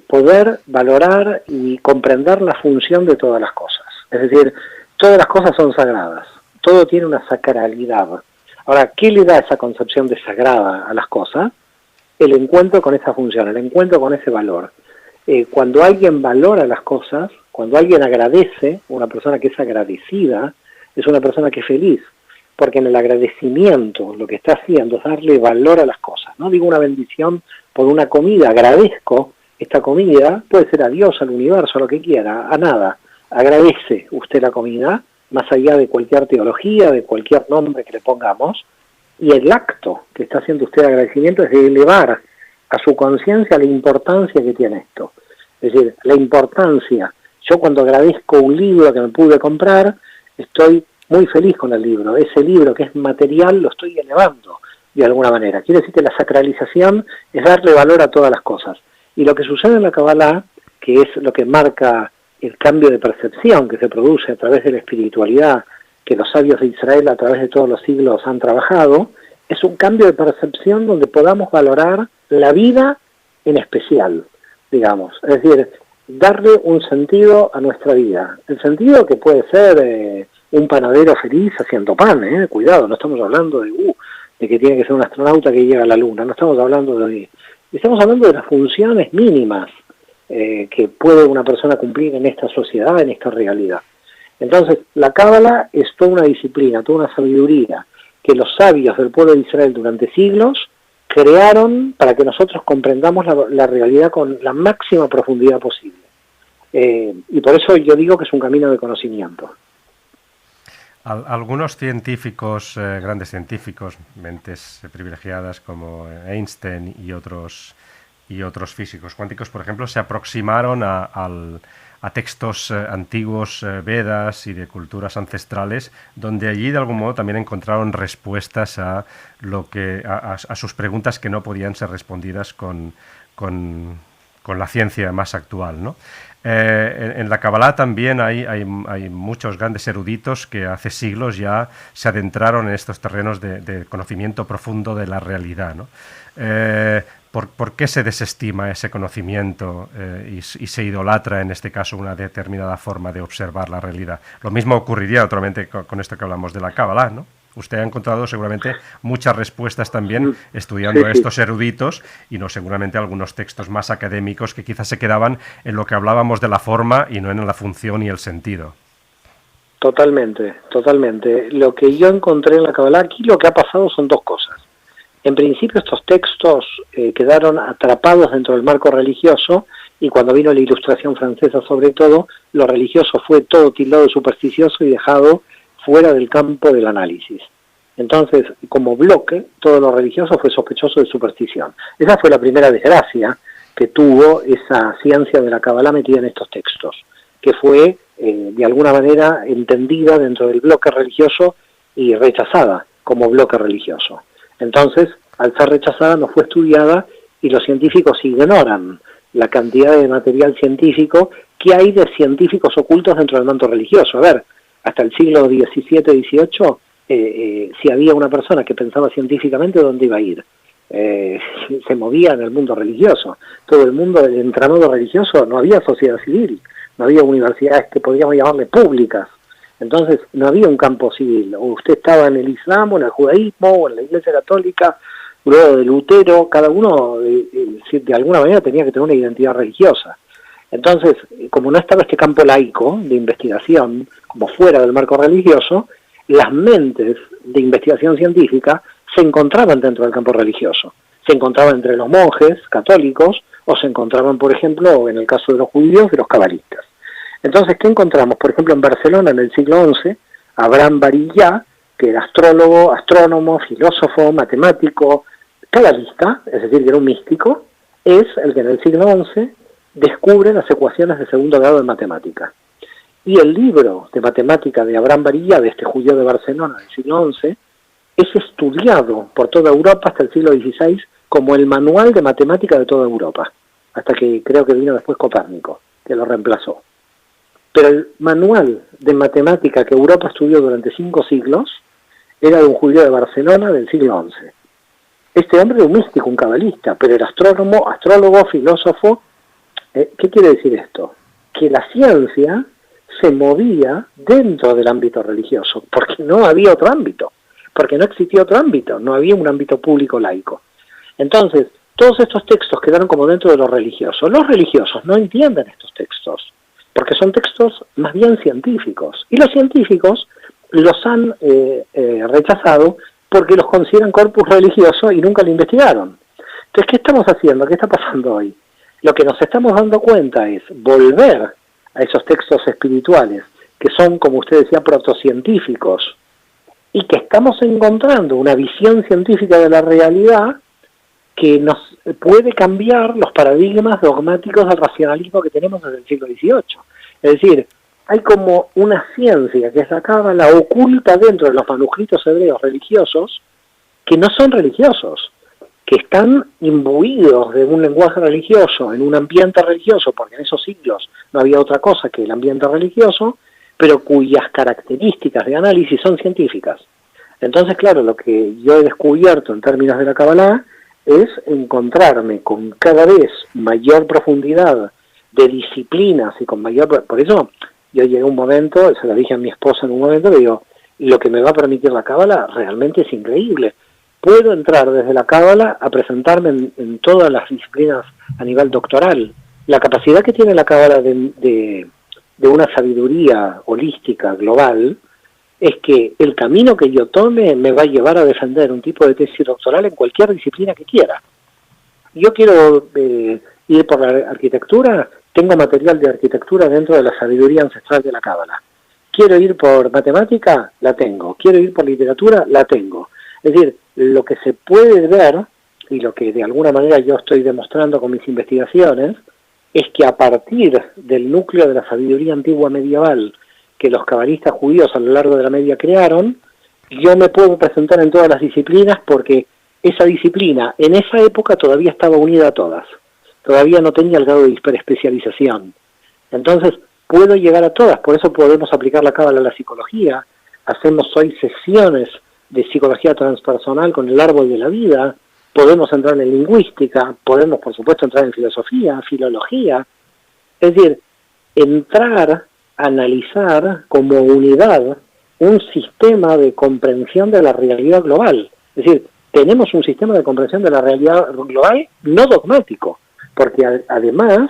poder valorar y comprender la función de todas las cosas. Es decir, todas las cosas son sagradas. Todo tiene una sacralidad. Ahora, ¿qué le da esa concepción de sagrada a las cosas? El encuentro con esa función, el encuentro con ese valor. Cuando alguien valora las cosas, cuando alguien agradece, una persona que es agradecida, es una persona que es feliz. Porque en el agradecimiento lo que está haciendo es darle valor a las cosas. No digo una bendición por una comida, agradezco esta comida, puede ser a Dios, al universo, a lo que quiera, a nada. Agradece usted la comida, más allá de cualquier teología, de cualquier nombre que le pongamos, y el acto que está haciendo usted de agradecimiento es de elevar a su conciencia la importancia que tiene esto. Es decir, la importancia. Yo cuando agradezco un libro que me pude comprar, estoy muy feliz con el libro. Ese libro que es material lo estoy elevando de alguna manera. Quiere decir que la sacralización es darle valor a todas las cosas. Y lo que sucede en la Kabbalah, que es lo que marca el cambio de percepción que se produce a través de la espiritualidad que los sabios de Israel a través de todos los siglos han trabajado, es un cambio de percepción donde podamos valorar la vida en especial, digamos. Es decir, darle un sentido a nuestra vida. El sentido que puede ser un panadero feliz haciendo pan, cuidado, no estamos hablando de que tiene que ser un astronauta que llega a la luna, no estamos hablando de... Estamos hablando de las funciones mínimas que puede una persona cumplir en esta sociedad, en esta realidad. Entonces, la Cábala es toda una disciplina, toda una sabiduría que los sabios del pueblo de Israel durante siglos crearon para que nosotros comprendamos la realidad con la máxima profundidad posible. Y por eso yo digo que es un camino de conocimiento. Algunos científicos, grandes científicos, mentes privilegiadas como Einstein y otros físicos cuánticos, por ejemplo, se aproximaron a textos antiguos, Vedas y de culturas ancestrales, donde allí de algún modo también encontraron respuestas a sus preguntas que no podían ser respondidas con la ciencia más actual, ¿no? En la Kabbalah también hay muchos grandes eruditos que hace siglos ya se adentraron en estos terrenos de conocimiento profundo de la realidad, ¿no? ¿Por qué se desestima ese conocimiento y se idolatra en este caso una determinada forma de observar la realidad? Lo mismo ocurriría naturalmente con esto que hablamos de la Kabbalah, ¿no? Usted ha encontrado seguramente muchas respuestas también estudiando a estos eruditos y no seguramente algunos textos más académicos que quizás se quedaban en lo que hablábamos de la forma y no en la función y el sentido. Totalmente, totalmente. Lo que yo encontré en la Kabbalah, aquí lo que ha pasado son dos cosas. En principio estos textos quedaron atrapados dentro del marco religioso y cuando vino la Ilustración francesa sobre todo, lo religioso fue todo tildado de supersticioso y dejado fuera del campo del análisis. Entonces, como bloque, todo lo religioso fue sospechoso de superstición. Esa fue la primera desgracia que tuvo esa ciencia de la Kabbalah metida en estos textos, que fue, de alguna manera, entendida dentro del bloque religioso y rechazada como bloque religioso. Entonces, al ser rechazada, no fue estudiada y los científicos ignoran la cantidad de material científico qué hay de científicos ocultos dentro del manto religioso. A ver, hasta el siglo XVII, XVIII, si había una persona que pensaba científicamente, ¿dónde iba a ir? Se movía en el mundo religioso. Todo el mundo del entramado religioso, no había sociedad civil, no había universidades que podríamos llamarle públicas. Entonces no había un campo civil. O usted estaba en el Islam, o en el judaísmo, o en la Iglesia Católica, luego de Lutero. Cada uno de alguna manera tenía que tener una identidad religiosa. Entonces, como no estaba este campo laico de investigación, como fuera del marco religioso, las mentes de investigación científica se encontraban dentro del campo religioso. Se encontraban entre los monjes católicos, o se encontraban, por ejemplo, en el caso de los judíos, de los cabalistas. Entonces, ¿qué encontramos? Por ejemplo, en Barcelona, en el siglo XI, Abraham Barillá, que era astrólogo, astrónomo, filósofo, matemático, cabalista, es decir, que era un místico, es el que en el siglo XI descubre las ecuaciones de segundo grado de matemática. Y el libro de matemática de Abraham Barillá, de este judío de Barcelona del siglo XI, es estudiado por toda Europa hasta el siglo XVI como el manual de matemática de toda Europa, hasta que creo que vino después Copérnico, que lo reemplazó. Pero el manual de matemática que Europa estudió durante 5 siglos era de un judío de Barcelona del siglo XI. Este hombre era un místico, un cabalista, pero era astrónomo, astrólogo, filósofo. ¿Qué quiere decir esto? Que la ciencia se movía dentro del ámbito religioso, porque no había otro ámbito, porque no existía otro ámbito, no había un ámbito público laico. Entonces, todos estos textos quedaron como dentro de lo religioso. Los religiosos no entienden estos textos, porque son textos más bien científicos, y los científicos los han rechazado porque los consideran corpus religioso y nunca lo investigaron. Entonces, ¿qué estamos haciendo? ¿Qué está pasando hoy? Lo que nos estamos dando cuenta es volver a esos textos espirituales, que son, como usted decía, protocientíficos, y que estamos encontrando una visión científica de la realidad que nos puede cambiar los paradigmas dogmáticos del racionalismo que tenemos desde el siglo XVIII. Es decir, hay como una ciencia que es la cábala oculta dentro de los manuscritos hebreos religiosos, que no son religiosos, que están imbuidos de un lenguaje religioso, en un ambiente religioso, porque en esos siglos no había otra cosa que el ambiente religioso, pero cuyas características de análisis son científicas. Entonces, claro, lo que yo he descubierto en términos de la Kabbalah es encontrarme con cada vez mayor profundidad de disciplinas y con mayor... Por eso yo llegué a un momento, se lo dije a mi esposa en un momento, le digo, lo que me va a permitir la Kabbalah realmente es increíble. Puedo entrar desde la Kabbalah a presentarme en todas las disciplinas a nivel doctoral. La capacidad que tiene la Kabbalah de una sabiduría holística, global, es que el camino que yo tome me va a llevar a defender un tipo de tesis doctoral en cualquier disciplina que quiera. Yo quiero ir por la arquitectura, tengo material de arquitectura dentro de la sabiduría ancestral de la Kabbalah. Quiero ir por matemática, la tengo. Quiero ir por literatura, la tengo. Es decir, lo que se puede ver, y lo que de alguna manera yo estoy demostrando con mis investigaciones, es que a partir del núcleo de la sabiduría antigua medieval que los cabalistas judíos a lo largo de la media crearon, yo me puedo presentar en todas las disciplinas porque esa disciplina en esa época todavía estaba unida a todas, todavía no tenía el grado de hiperespecialización. Entonces puedo llegar a todas, por eso podemos aplicar la cábala a la psicología, hacemos hoy sesiones de psicología transpersonal con el árbol de la vida, podemos entrar en lingüística, podemos por supuesto entrar en filosofía, filología, es decir, entrar, analizar como unidad un sistema de comprensión de la realidad global. Es decir, tenemos un sistema de comprensión de la realidad global no dogmático, porque además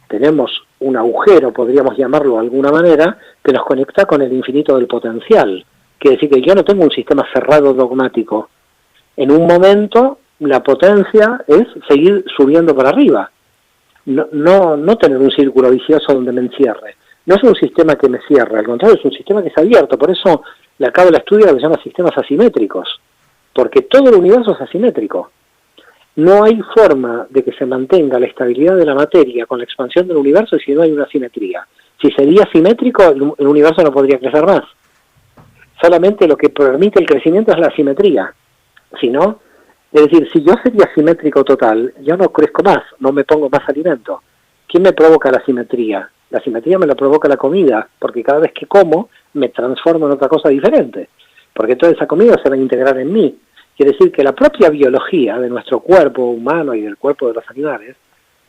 tenemos un agujero, podríamos llamarlo de alguna manera, que nos conecta con el infinito del potencial. Quiere decir que yo no tengo un sistema cerrado dogmático. En un momento la potencia es seguir subiendo para arriba, no tener un círculo vicioso donde me encierre. No es un sistema que me cierre, al contrario, es un sistema que es abierto. Por eso la cábala estudia lo que se llama sistemas asimétricos, porque todo el universo es asimétrico. No hay forma de que se mantenga la estabilidad de la materia con la expansión del universo si no hay una simetría. Si sería simétrico, el universo no podría crecer más. Solamente lo que permite el crecimiento es la simetría. Si no, es decir, si yo sería simétrico total, yo no crezco más, no me pongo más alimento. ¿Quién me provoca la simetría? La simetría me la provoca la comida, porque cada vez que como me transformo en otra cosa diferente, porque toda esa comida se va a integrar en mí. Quiere decir que la propia biología de nuestro cuerpo humano y del cuerpo de los animales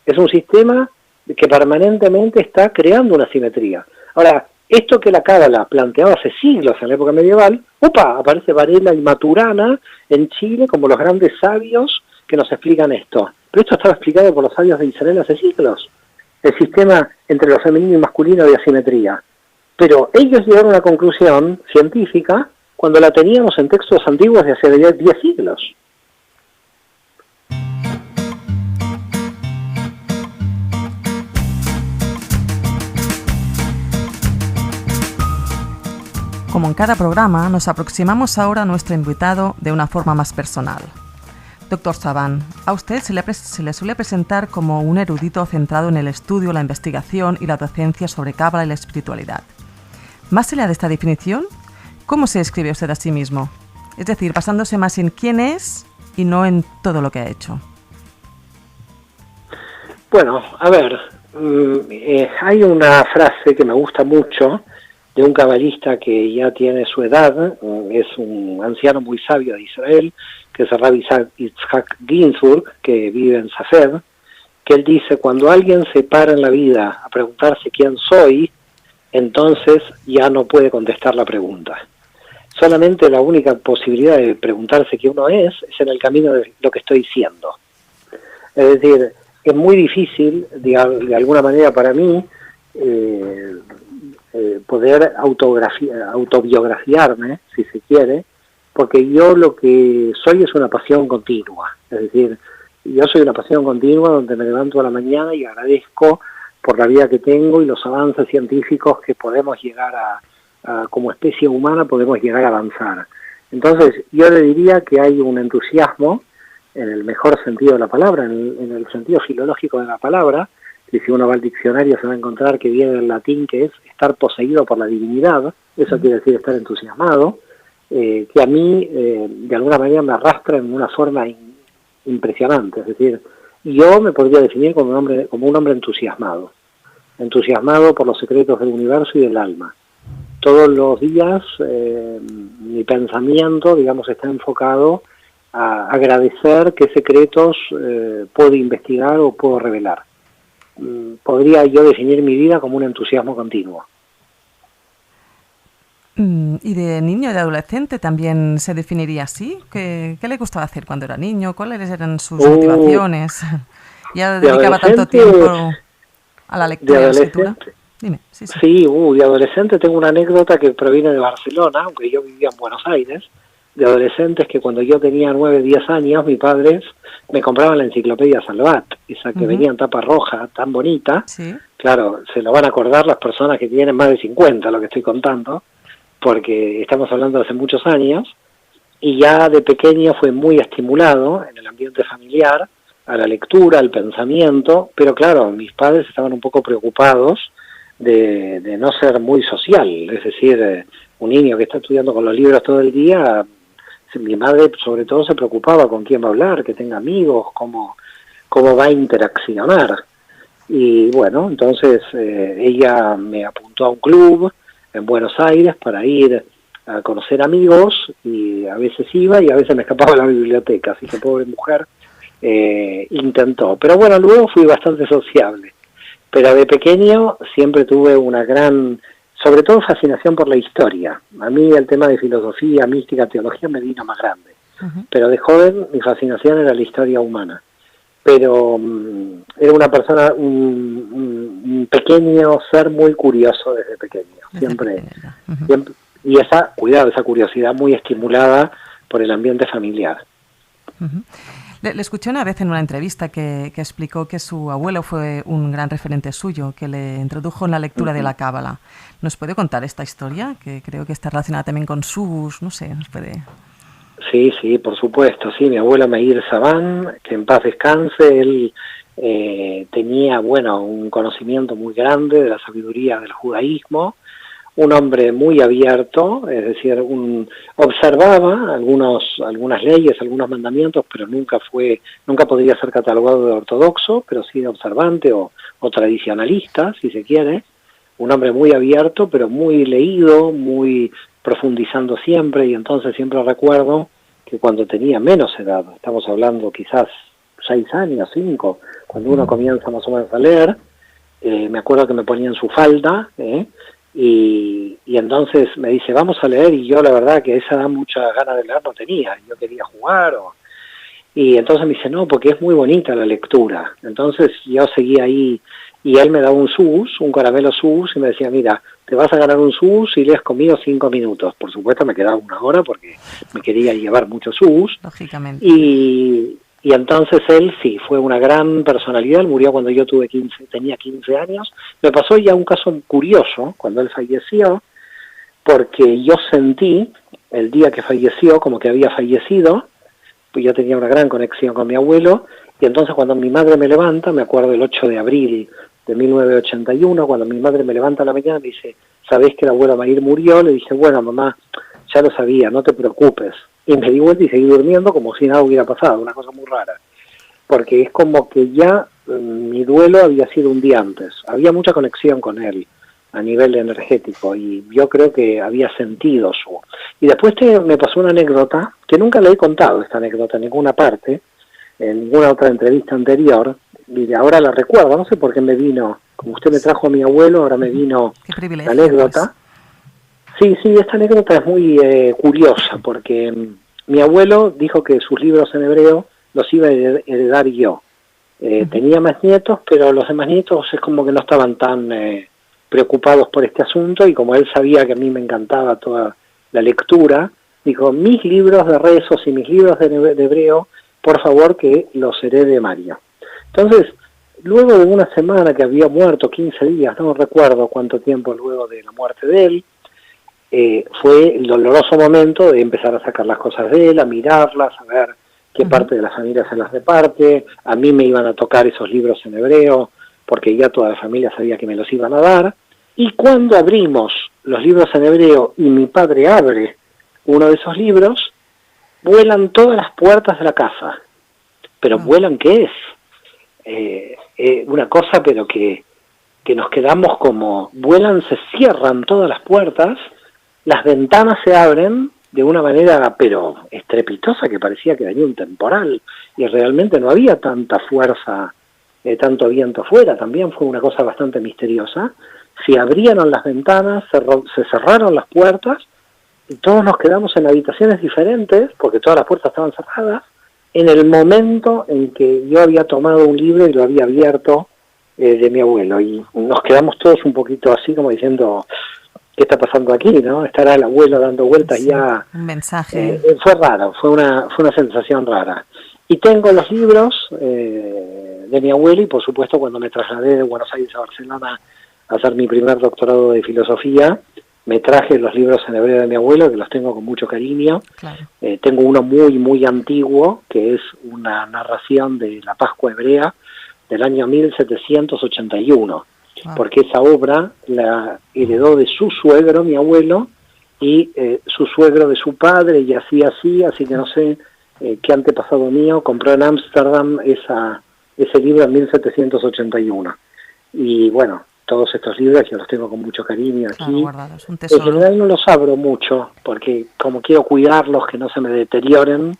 es un sistema que permanentemente está creando una simetría. Ahora, esto que la Cábala planteaba hace siglos en la época medieval, aparece Varela y Maturana en Chile como los grandes sabios que nos explican esto. Pero esto estaba explicado por los sabios de Israel hace siglos. El sistema entre lo femenino y masculino de asimetría. Pero ellos llegaron a una conclusión científica cuando la teníamos en textos antiguos de hace 10 siglos. Como en cada programa, nos aproximamos ahora a nuestro invitado de una forma más personal. Doctor Saban, a usted se le suele presentar como un erudito centrado en el estudio, la investigación y la docencia sobre Cábala y la espiritualidad. Más allá de esta definición, ¿cómo se describe usted a sí mismo? Es decir, basándose más en quién es y no en todo lo que ha hecho. Bueno, a ver, hay una frase que me gusta mucho de un cabalista que ya tiene su edad, es un anciano muy sabio de Israel, que es el Rabbi Yitzhak Ginsburg, que vive en Safed, que él dice: cuando alguien se para en la vida a preguntarse quién soy, entonces ya no puede contestar la pregunta. Solamente la única posibilidad de preguntarse quién uno es en el camino de lo que estoy siendo. Es decir, es muy difícil, de alguna manera para mí, poder autobiografiarme, si se quiere, porque yo lo que soy es una pasión continua. Es decir, yo soy una pasión continua donde me levanto a la mañana y agradezco por la vida que tengo y los avances científicos que podemos llegar a como especie humana podemos llegar a avanzar. Entonces, yo le diría que hay un entusiasmo, en el mejor sentido de la palabra, en el sentido filológico de la palabra, que si uno va al diccionario se va a encontrar que viene del latín, que es estar poseído por la divinidad. Eso quiere decir estar entusiasmado, que a mí de alguna manera me arrastra en una forma impresionante. Es decir, yo me podría definir como un hombre entusiasmado por los secretos del universo y del alma. Todos los días mi pensamiento, digamos, está enfocado a agradecer qué secretos puedo investigar o puedo revelar. Podría yo definir mi vida como un entusiasmo continuo. ¿Y de niño y de adolescente también se definiría así? ¿Qué le gustaba hacer cuando era niño? ¿Cuáles eran sus motivaciones? ¿Ya dedicaba tanto tiempo a la lectura y a la escritura? Dime. Sí, de adolescente tengo una anécdota que proviene de Barcelona, aunque yo vivía en Buenos Aires. De adolescentes que cuando yo tenía 9, 10 años, mis padres me compraban la enciclopedia Salvat, esa que venía en tapa roja, tan bonita. Sí. Claro, se lo van a acordar las personas que tienen más de 50, lo que estoy contando, porque estamos hablando de hace muchos años, y ya de pequeño fue muy estimulado en el ambiente familiar a la lectura, al pensamiento, pero claro, mis padres estaban un poco preocupados de no ser muy social, es decir, un niño que está estudiando con los libros todo el día. Mi madre sobre todo se preocupaba con quién va a hablar, que tenga amigos, cómo va a interaccionar. Y bueno, entonces ella me apuntó a un club en Buenos Aires para ir a conocer amigos, y a veces iba y a veces me escapaba de la biblioteca, así que pobre mujer intentó. Pero bueno, luego fui bastante sociable. Pero de pequeño siempre tuve una gran, sobre todo, fascinación por la historia. A mí el tema de filosofía, mística, teología me vino más grande. Pero de joven mi fascinación era la historia humana. Pero era una persona, un pequeño ser muy curioso desde pequeño. Siempre, y esa curiosidad muy estimulada por el ambiente familiar. Le escuché una vez en una entrevista que explicó que su abuelo fue un gran referente suyo, que le introdujo en la lectura de la Cábala. ¿Nos puede contar esta historia? Que creo que está relacionada también con sus, no sé, ¿nos puede...? Sí, por supuesto, sí. Mi abuelo Meir Saban, que en paz descanse, él tenía, un conocimiento muy grande de la sabiduría del judaísmo, un hombre muy abierto, es decir, observaba algunas leyes, algunos mandamientos, pero nunca podría ser catalogado de ortodoxo, pero sí de observante o tradicionalista, si se quiere. Un hombre muy abierto, pero muy leído, muy profundizando siempre, y entonces siempre recuerdo que cuando tenía menos edad, estamos hablando quizás 6 años, 5, cuando uno comienza más o menos a leer, me acuerdo que me ponían su falda, y entonces me dice, vamos a leer, y yo la verdad que a esa edad mucha ganas de leer no tenía, yo quería jugar, y entonces me dice, no, porque es muy bonita la lectura. Entonces yo seguí ahí, y él me daba un caramelo sus, y me decía, mira, te vas a ganar un sus y lees conmigo 5 minutos. Por supuesto me quedaba 1 hora porque me quería llevar muchos sus. Lógicamente. Y entonces él sí, fue una gran personalidad. Él murió cuando yo tenía 15 años. Me pasó ya un caso curioso cuando él falleció, porque yo sentí el día que falleció como que había fallecido, pues yo tenía una gran conexión con mi abuelo, y entonces cuando mi madre me levanta, me acuerdo el 8 de abril de 1981, cuando mi madre me levanta a la mañana, me dice, ¿sabés que el abuelo Mayr murió? Le dije, bueno, mamá, ya lo sabía, no te preocupes. Y me di vuelta y seguí durmiendo como si nada hubiera pasado, una cosa muy rara. Porque es como que ya mi duelo había sido un día antes. Había mucha conexión con él a nivel energético, y yo creo que había sentido su... Y después me pasó una anécdota, que nunca le he contado esta anécdota en ninguna parte, en ninguna otra entrevista anterior, y ahora la recuerdo, no sé por qué me vino, como usted me trajo a mi abuelo, ahora me vino la anécdota. Pues. Sí, esta anécdota es muy curiosa, porque mi abuelo dijo que sus libros en hebreo los iba a heredar yo. Tenía más nietos, pero los demás nietos es como que no estaban tan preocupados por este asunto, y como él sabía que a mí me encantaba toda la lectura, dijo, mis libros de rezos y mis libros de hebreo, por favor que los herede Mario. Entonces, luego de una semana que había muerto, 15 días, no recuerdo cuánto tiempo luego de la muerte de él, fue el doloroso momento de empezar a sacar las cosas de él, a mirarlas, a ver qué parte de la familia se las reparte. A mí me iban a tocar esos libros en hebreo, porque ya toda la familia sabía que me los iban a dar. Y cuando abrimos los libros en hebreo y mi padre abre uno de esos libros, vuelan todas las puertas de la casa. Pero vuelan, ¿qué es? Una cosa, pero que nos quedamos como... Vuelan, se cierran todas las puertas, las ventanas se abren de una manera, pero estrepitosa, que parecía que venía un temporal, y realmente no había tanta fuerza, tanto viento afuera. También fue una cosa bastante misteriosa. Se abrieron las ventanas, se cerraron las puertas, y todos nos quedamos en habitaciones diferentes, porque todas las puertas estaban cerradas, en el momento en que yo había tomado un libro y lo había abierto de mi abuelo, y nos quedamos todos un poquito así como diciendo, ¿qué está pasando aquí? ¿No? Estará el abuelo dando vueltas, sí, ya. Un mensaje. Fue raro, fue una sensación rara. Y tengo los libros de mi abuelo, y por supuesto cuando me trasladé de Buenos Aires a Barcelona a hacer mi primer doctorado de filosofía, me traje los libros en hebreo de mi abuelo, que los tengo con mucho cariño. Claro. Tengo uno muy, muy antiguo, que es una narración de la Pascua hebrea del año 1781, porque esa obra la heredó de su suegro, mi abuelo, y su suegro de su padre, y así, así que no sé qué antepasado mío compró en Ámsterdam ese libro en 1781. Y bueno, todos estos libros yo los tengo con mucho cariño aquí. Claro, guardados, un tesoro. En general no los abro mucho, porque como quiero cuidarlos, que no se me deterioren,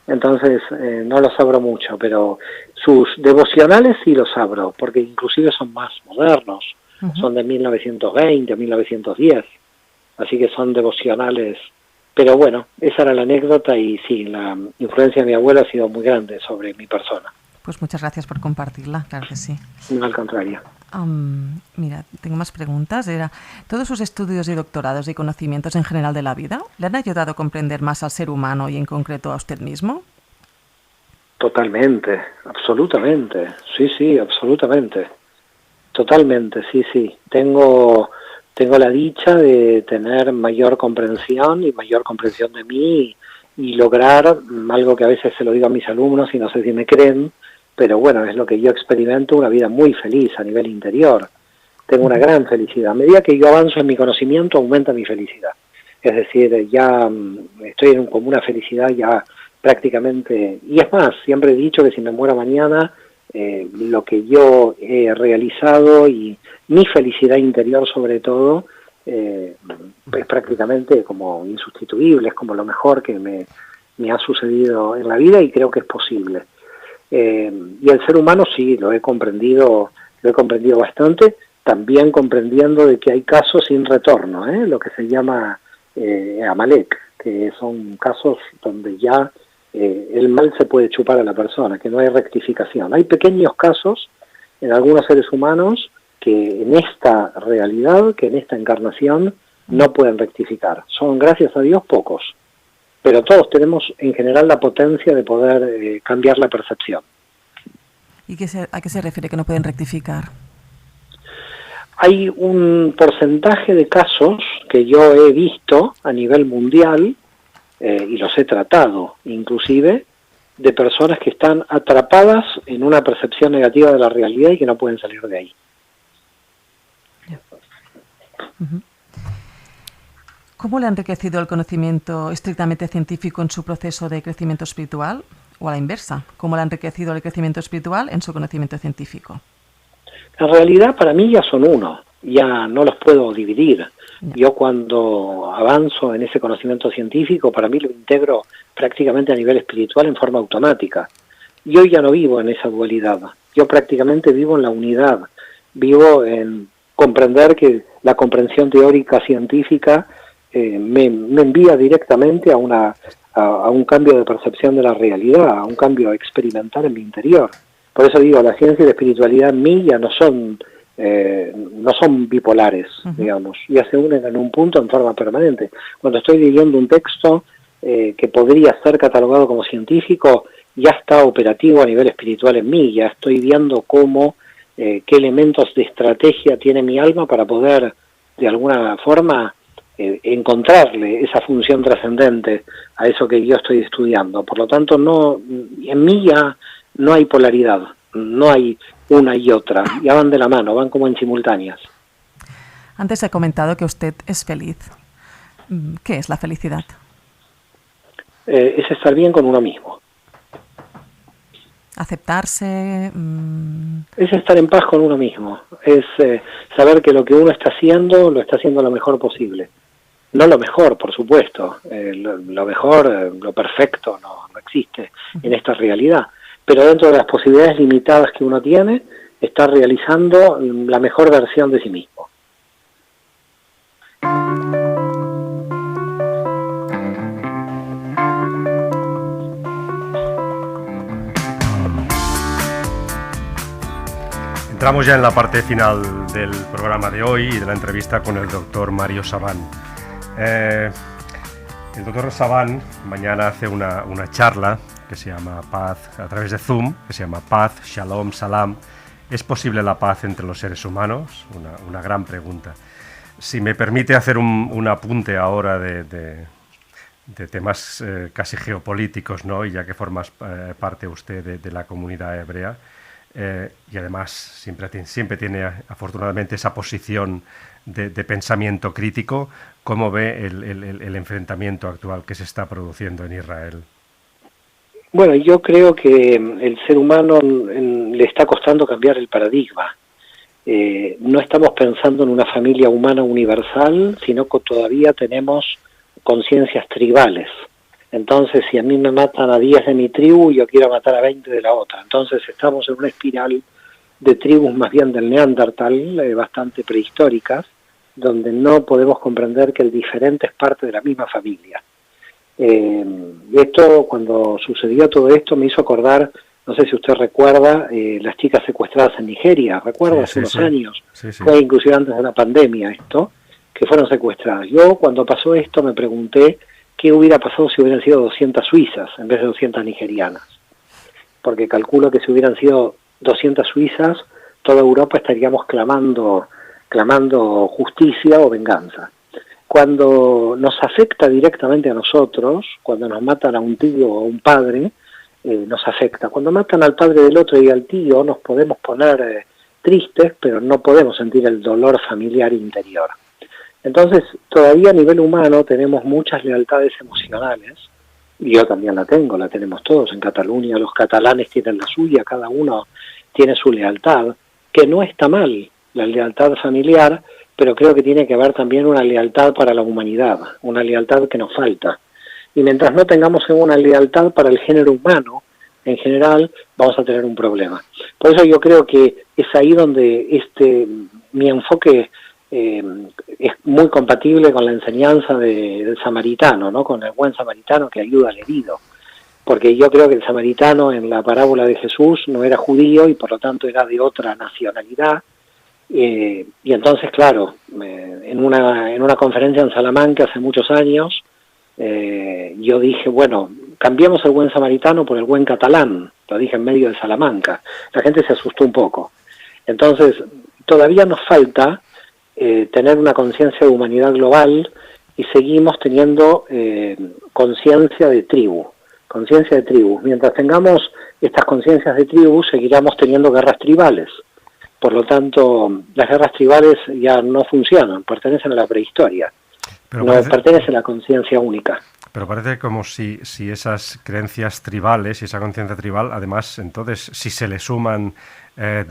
entonces no los abro mucho, pero sus devocionales sí los abro, porque inclusive son más modernos, son de 1920, 1910, así que son devocionales. Pero bueno, esa era la anécdota, y sí, la influencia de mi abuelo ha sido muy grande sobre mi persona. Pues muchas gracias por compartirla, claro que sí. No, al contrario. Mira, tengo más preguntas. ¿Todos sus estudios y doctorados y conocimientos en general de la vida le han ayudado a comprender más al ser humano y en concreto a usted mismo? Totalmente, absolutamente. Sí, absolutamente. Totalmente, sí. Tengo la dicha de tener mayor comprensión de mí, y lograr algo que a veces se lo digo a mis alumnos y no sé si me creen, pero bueno, es lo que yo experimento, una vida muy feliz a nivel interior. tengo una gran felicidad. A medida que yo avanzo en mi conocimiento, aumenta mi felicidad. Es decir, ya estoy en como una felicidad ya prácticamente, y es más, siempre he dicho que si me muero mañana, lo que yo he realizado y mi felicidad interior sobre todo, es prácticamente como insustituible, es como lo mejor que me ha sucedido en la vida y creo que es posible. Y el ser humano sí, lo he comprendido bastante, también comprendiendo de que hay casos sin retorno, lo que se llama Amalek, que son casos donde ya el mal se puede chupar a la persona, que no hay rectificación. Hay pequeños casos en algunos seres humanos que en esta realidad, que en esta encarnación, no pueden rectificar. Son, gracias a Dios, pocos. Pero todos tenemos en general la potencia de poder cambiar la percepción. ¿Y a qué se refiere que no pueden rectificar? Hay un porcentaje de casos que yo he visto a nivel mundial, y los he tratado inclusive, de personas que están atrapadas en una percepción negativa de la realidad y que no pueden salir de ahí. ¿Cómo le ha enriquecido el conocimiento estrictamente científico en su proceso de crecimiento espiritual? O a la inversa, ¿cómo le ha enriquecido el crecimiento espiritual en su conocimiento científico? En realidad para mí ya son uno, ya no los puedo dividir. Yo cuando avanzo en ese conocimiento científico, para mí lo integro prácticamente a nivel espiritual en forma automática. Yo ya no vivo en esa dualidad, yo prácticamente vivo en la unidad, vivo en comprender que la comprensión teórica científica me envía directamente a un cambio de percepción de la realidad, a un cambio experimental en mi interior. Por eso digo, la ciencia y la espiritualidad en mí ya no son bipolares, digamos, ya se unen en un punto en forma permanente. Cuando estoy leyendo un texto que podría ser catalogado como científico, ya está operativo a nivel espiritual en mí, ya estoy viendo cómo, qué elementos de estrategia tiene mi alma para poder, de alguna forma, encontrarle esa función trascendente a eso que yo estoy estudiando. Por lo tanto, en mí ya no hay polaridad, no hay una y otra, ya van de la mano, van como en simultáneas. Antes he comentado que usted es feliz. ¿Qué es la felicidad? Es estar bien con uno mismo. Aceptarse. Es estar en paz con uno mismo. Es saber que lo que uno está haciendo, lo está haciendo lo mejor posible. No lo mejor, por supuesto. Lo mejor, lo perfecto no existe en esta realidad. Pero dentro de las posibilidades limitadas que uno tiene, está realizando la mejor versión de sí mismo. Entramos ya en la parte final del programa de hoy y de la entrevista con el doctor Mario Sabán. El doctor Sabán mañana hace una charla que se llama Paz, a través de Zoom, que se llama Paz, Shalom, Salam. ¿Es posible la paz entre los seres humanos? Una gran pregunta. Si me permite hacer un apunte ahora de temas casi geopolíticos, ¿no? Y ya que formas parte usted de la comunidad hebrea, y además siempre tiene afortunadamente esa posición de pensamiento crítico, ¿cómo ve el enfrentamiento actual que se está produciendo en Israel? Bueno, yo creo que el ser humano le está costando cambiar el paradigma. No estamos pensando en una familia humana universal, sino que todavía tenemos conciencias tribales. Entonces, si a mí me matan a 10 de mi tribu, yo quiero matar a 20 de la otra. Entonces, estamos en una espiral de tribus más bien del Neandertal, bastante prehistóricas, donde no podemos comprender que el diferente es parte de la misma familia. Esto, cuando sucedió todo esto, me hizo acordar, no sé si usted recuerda, las chicas secuestradas en Nigeria, ¿recuerda? Hace unos años, fue inclusive antes de la pandemia esto, que fueron secuestradas. Yo, cuando pasó esto, me pregunté qué hubiera pasado si hubieran sido 200 suizas en vez de 200 nigerianas, porque calculo que si hubieran sido 200 suizas, toda Europa estaríamos clamando justicia o venganza. Cuando nos afecta directamente a nosotros, cuando nos matan a un tío o a un padre, nos afecta. Cuando matan al padre del otro y al tío, nos podemos poner tristes, pero no podemos sentir el dolor familiar interior. Entonces, todavía a nivel humano tenemos muchas lealtades emocionales, y yo también la tenemos todos en Cataluña, los catalanes tienen la suya, cada uno tiene su lealtad, que no está mal, la lealtad familiar, pero creo que tiene que haber también una lealtad para la humanidad, una lealtad que nos falta. Y mientras no tengamos una lealtad para el género humano, en general, vamos a tener un problema. Por eso yo creo que es ahí donde mi enfoque es muy compatible con la enseñanza del samaritano, ¿no? Con el buen samaritano que ayuda al herido. Porque yo creo que el samaritano en la parábola de Jesús no era judío y por lo tanto era de otra nacionalidad. Y entonces, claro, en una conferencia en Salamanca hace muchos años, yo dije, bueno, cambiemos el buen samaritano por el buen catalán, lo dije en medio de Salamanca. La gente se asustó un poco. Entonces, todavía nos falta tener una conciencia de humanidad global y seguimos teniendo conciencia de tribu. Conciencia de tribu. Mientras tengamos estas conciencias de tribu, seguiremos teniendo guerras tribales. Por lo tanto, las guerras tribales ya no funcionan, pertenecen a la prehistoria. Pero no pertenece a la conciencia única. Pero parece como si esas creencias tribales y esa conciencia tribal, además, entonces, si se le suman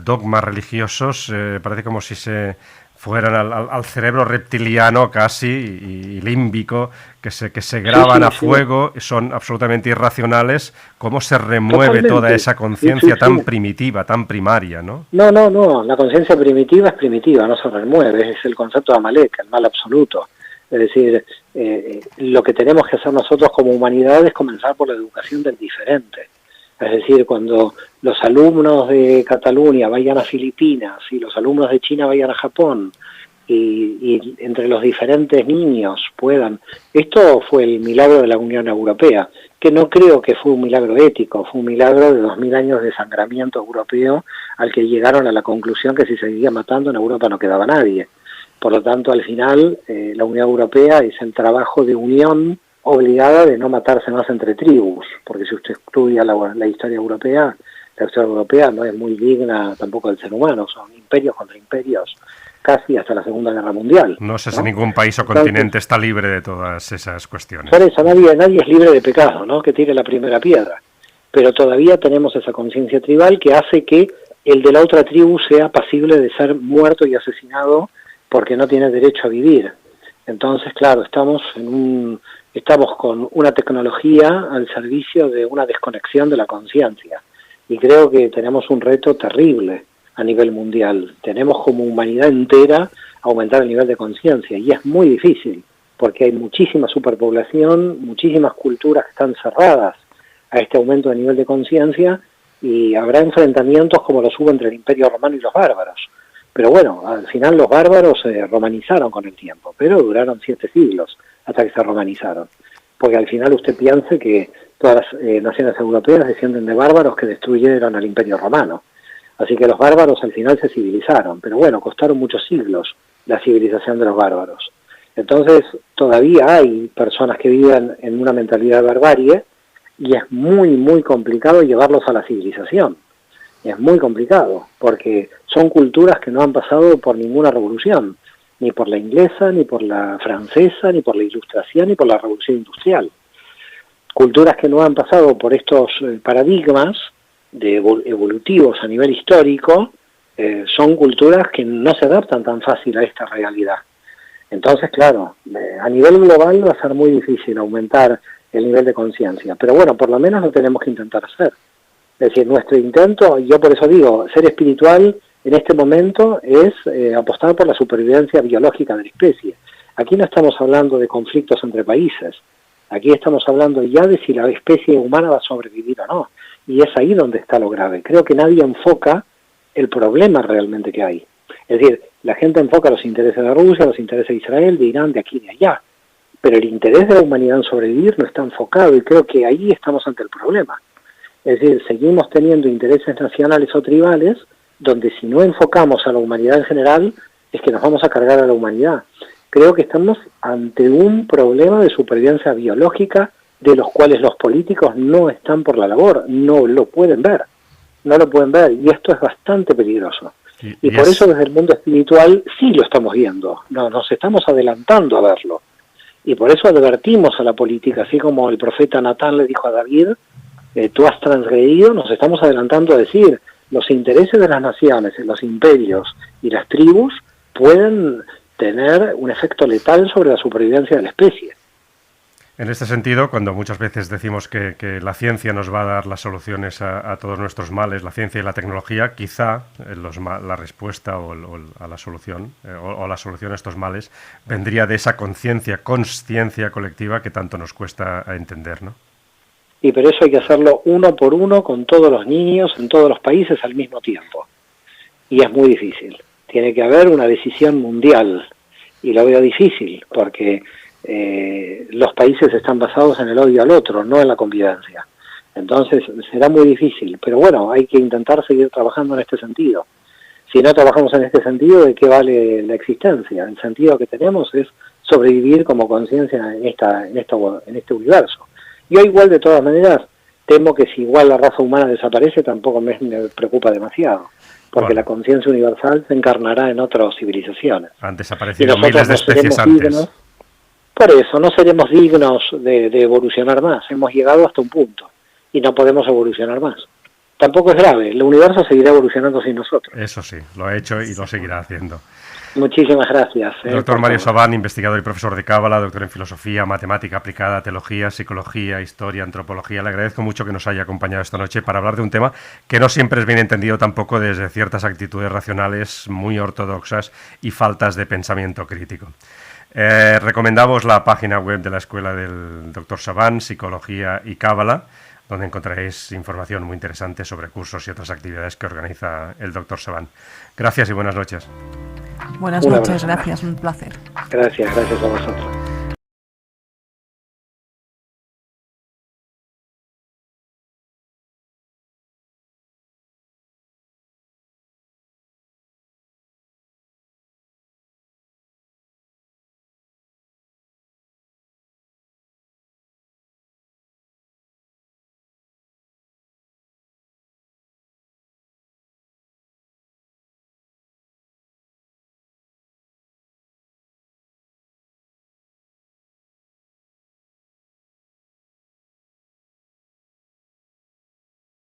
dogmas religiosos, parece como si se fueran al cerebro reptiliano casi y límbico, que se graban a fuego, son absolutamente irracionales. ¿Cómo se remueve toda esa conciencia tan primitiva, tan primaria, no? No, la conciencia primitiva es primitiva, no se remueve, es el concepto de Amalek, el mal absoluto. Es decir, lo que tenemos que hacer nosotros como humanidad es comenzar por la educación del diferente. Es decir, cuando los alumnos de Cataluña vayan a Filipinas y los alumnos de China vayan a Japón y entre los diferentes niños puedan... Esto fue el milagro de la Unión Europea, que no creo que fue un milagro ético, fue un milagro de 2000 años de sangramiento europeo al que llegaron a la conclusión que si se seguía matando en Europa no quedaba nadie. Por lo tanto, al final, la Unión Europea es el trabajo de unión obligada de no matarse más entre tribus, porque si usted estudia la historia europea, la historia europea no es muy digna tampoco del ser humano, son imperios contra imperios, casi hasta la Segunda Guerra Mundial. No sé si ningún país o continente está libre de todas esas cuestiones. Por eso nadie es libre de pecado, ¿no? Que tire la primera piedra. Pero todavía tenemos esa conciencia tribal que hace que el de la otra tribu sea pasible de ser muerto y asesinado porque no tiene derecho a vivir. Entonces, claro, estamos con una tecnología al servicio de una desconexión de la conciencia. Y creo que tenemos un reto terrible a nivel mundial. Tenemos como humanidad entera aumentar el nivel de conciencia. Y es muy difícil, porque hay muchísima superpoblación, muchísimas culturas que están cerradas a este aumento de nivel de conciencia, y habrá enfrentamientos como los hubo entre el Imperio Romano y los bárbaros. Pero bueno, al final los bárbaros se romanizaron con el tiempo, pero duraron 7 siglos hasta que se romanizaron. Porque al final usted piense que todas las naciones europeas descienden de bárbaros que destruyeron al Imperio Romano. Así que los bárbaros al final se civilizaron, pero bueno, costaron muchos siglos la civilización de los bárbaros. Entonces todavía hay personas que viven en una mentalidad de barbarie y es muy, muy complicado llevarlos a la civilización. Es muy complicado, porque son culturas que no han pasado por ninguna revolución, ni por la inglesa, ni por la francesa, ni por la ilustración, ni por la revolución industrial. Culturas que no han pasado por estos paradigmas evolutivos a nivel histórico, son culturas que no se adaptan tan fácil a esta realidad. Entonces, claro, a nivel global va a ser muy difícil aumentar el nivel de conciencia, pero bueno, por lo menos lo tenemos que intentar hacer. Es decir, nuestro intento, yo por eso digo, ser espiritual en este momento es apostar por la supervivencia biológica de la especie. Aquí no estamos hablando de conflictos entre países, aquí estamos hablando ya de si la especie humana va a sobrevivir o no, y es ahí donde está lo grave. Creo que nadie enfoca el problema realmente que hay. Es decir, la gente enfoca los intereses de Rusia, los intereses de Israel, de Irán, de aquí y de allá, pero el interés de la humanidad en sobrevivir no está enfocado, y creo que ahí estamos ante el problema. Es decir, seguimos teniendo intereses nacionales o tribales, donde si no enfocamos a la humanidad en general, es que nos vamos a cargar a la humanidad. Creo que estamos ante un problema de supervivencia biológica, de los cuales los políticos no están por la labor, no lo pueden ver, y esto es bastante peligroso. Y por eso desde el mundo espiritual sí lo estamos viendo, nos estamos adelantando a verlo. Y por eso advertimos a la política, así como el profeta Natán le dijo a David, tú has transgredido, nos estamos adelantando a decir, los intereses de las naciones, los imperios y las tribus pueden tener un efecto letal sobre la supervivencia de la especie. En este sentido, cuando muchas veces decimos que la ciencia nos va a dar las soluciones a todos nuestros males, la ciencia y la tecnología, quizá la respuesta a la solución o la solución a estos males vendría de esa consciencia colectiva que tanto nos cuesta entender, ¿no? Y por eso hay que hacerlo uno por uno con todos los niños en todos los países al mismo tiempo. Y es muy difícil. Tiene que haber una decisión mundial. Y lo veo difícil porque los países están basados en el odio al otro, no en la convivencia. Entonces será muy difícil, pero bueno, hay que intentar seguir trabajando en este sentido. Si no trabajamos en este sentido, ¿de qué vale la existencia? El sentido que tenemos es sobrevivir como conciencia en este universo. Yo igual, de todas maneras, temo que si igual la raza humana desaparece, tampoco me preocupa demasiado, porque la conciencia universal se encarnará en otras civilizaciones. Han desaparecido miles de especies antes. Por eso, no seremos dignos de evolucionar más. Hemos llegado hasta un punto y no podemos evolucionar más. Tampoco es grave, el universo seguirá evolucionando sin nosotros. Eso sí, lo ha hecho y lo seguirá haciendo. Muchísimas gracias. Doctor Mario Sabán, investigador y profesor de Cábala, doctor en filosofía, matemática aplicada, teología, psicología, historia, antropología. Le agradezco mucho que nos haya acompañado esta noche para hablar de un tema que no siempre es bien entendido tampoco desde ciertas actitudes racionales muy ortodoxas y faltas de pensamiento crítico. Recomendamos la página web de la Escuela del Dr. Sabán, Psicología y Cábala, donde encontraréis información muy interesante sobre cursos y otras actividades que organiza el Dr. Sabán. Gracias y buenas noches. Buenas noches, gracias, un placer. Gracias a vosotros.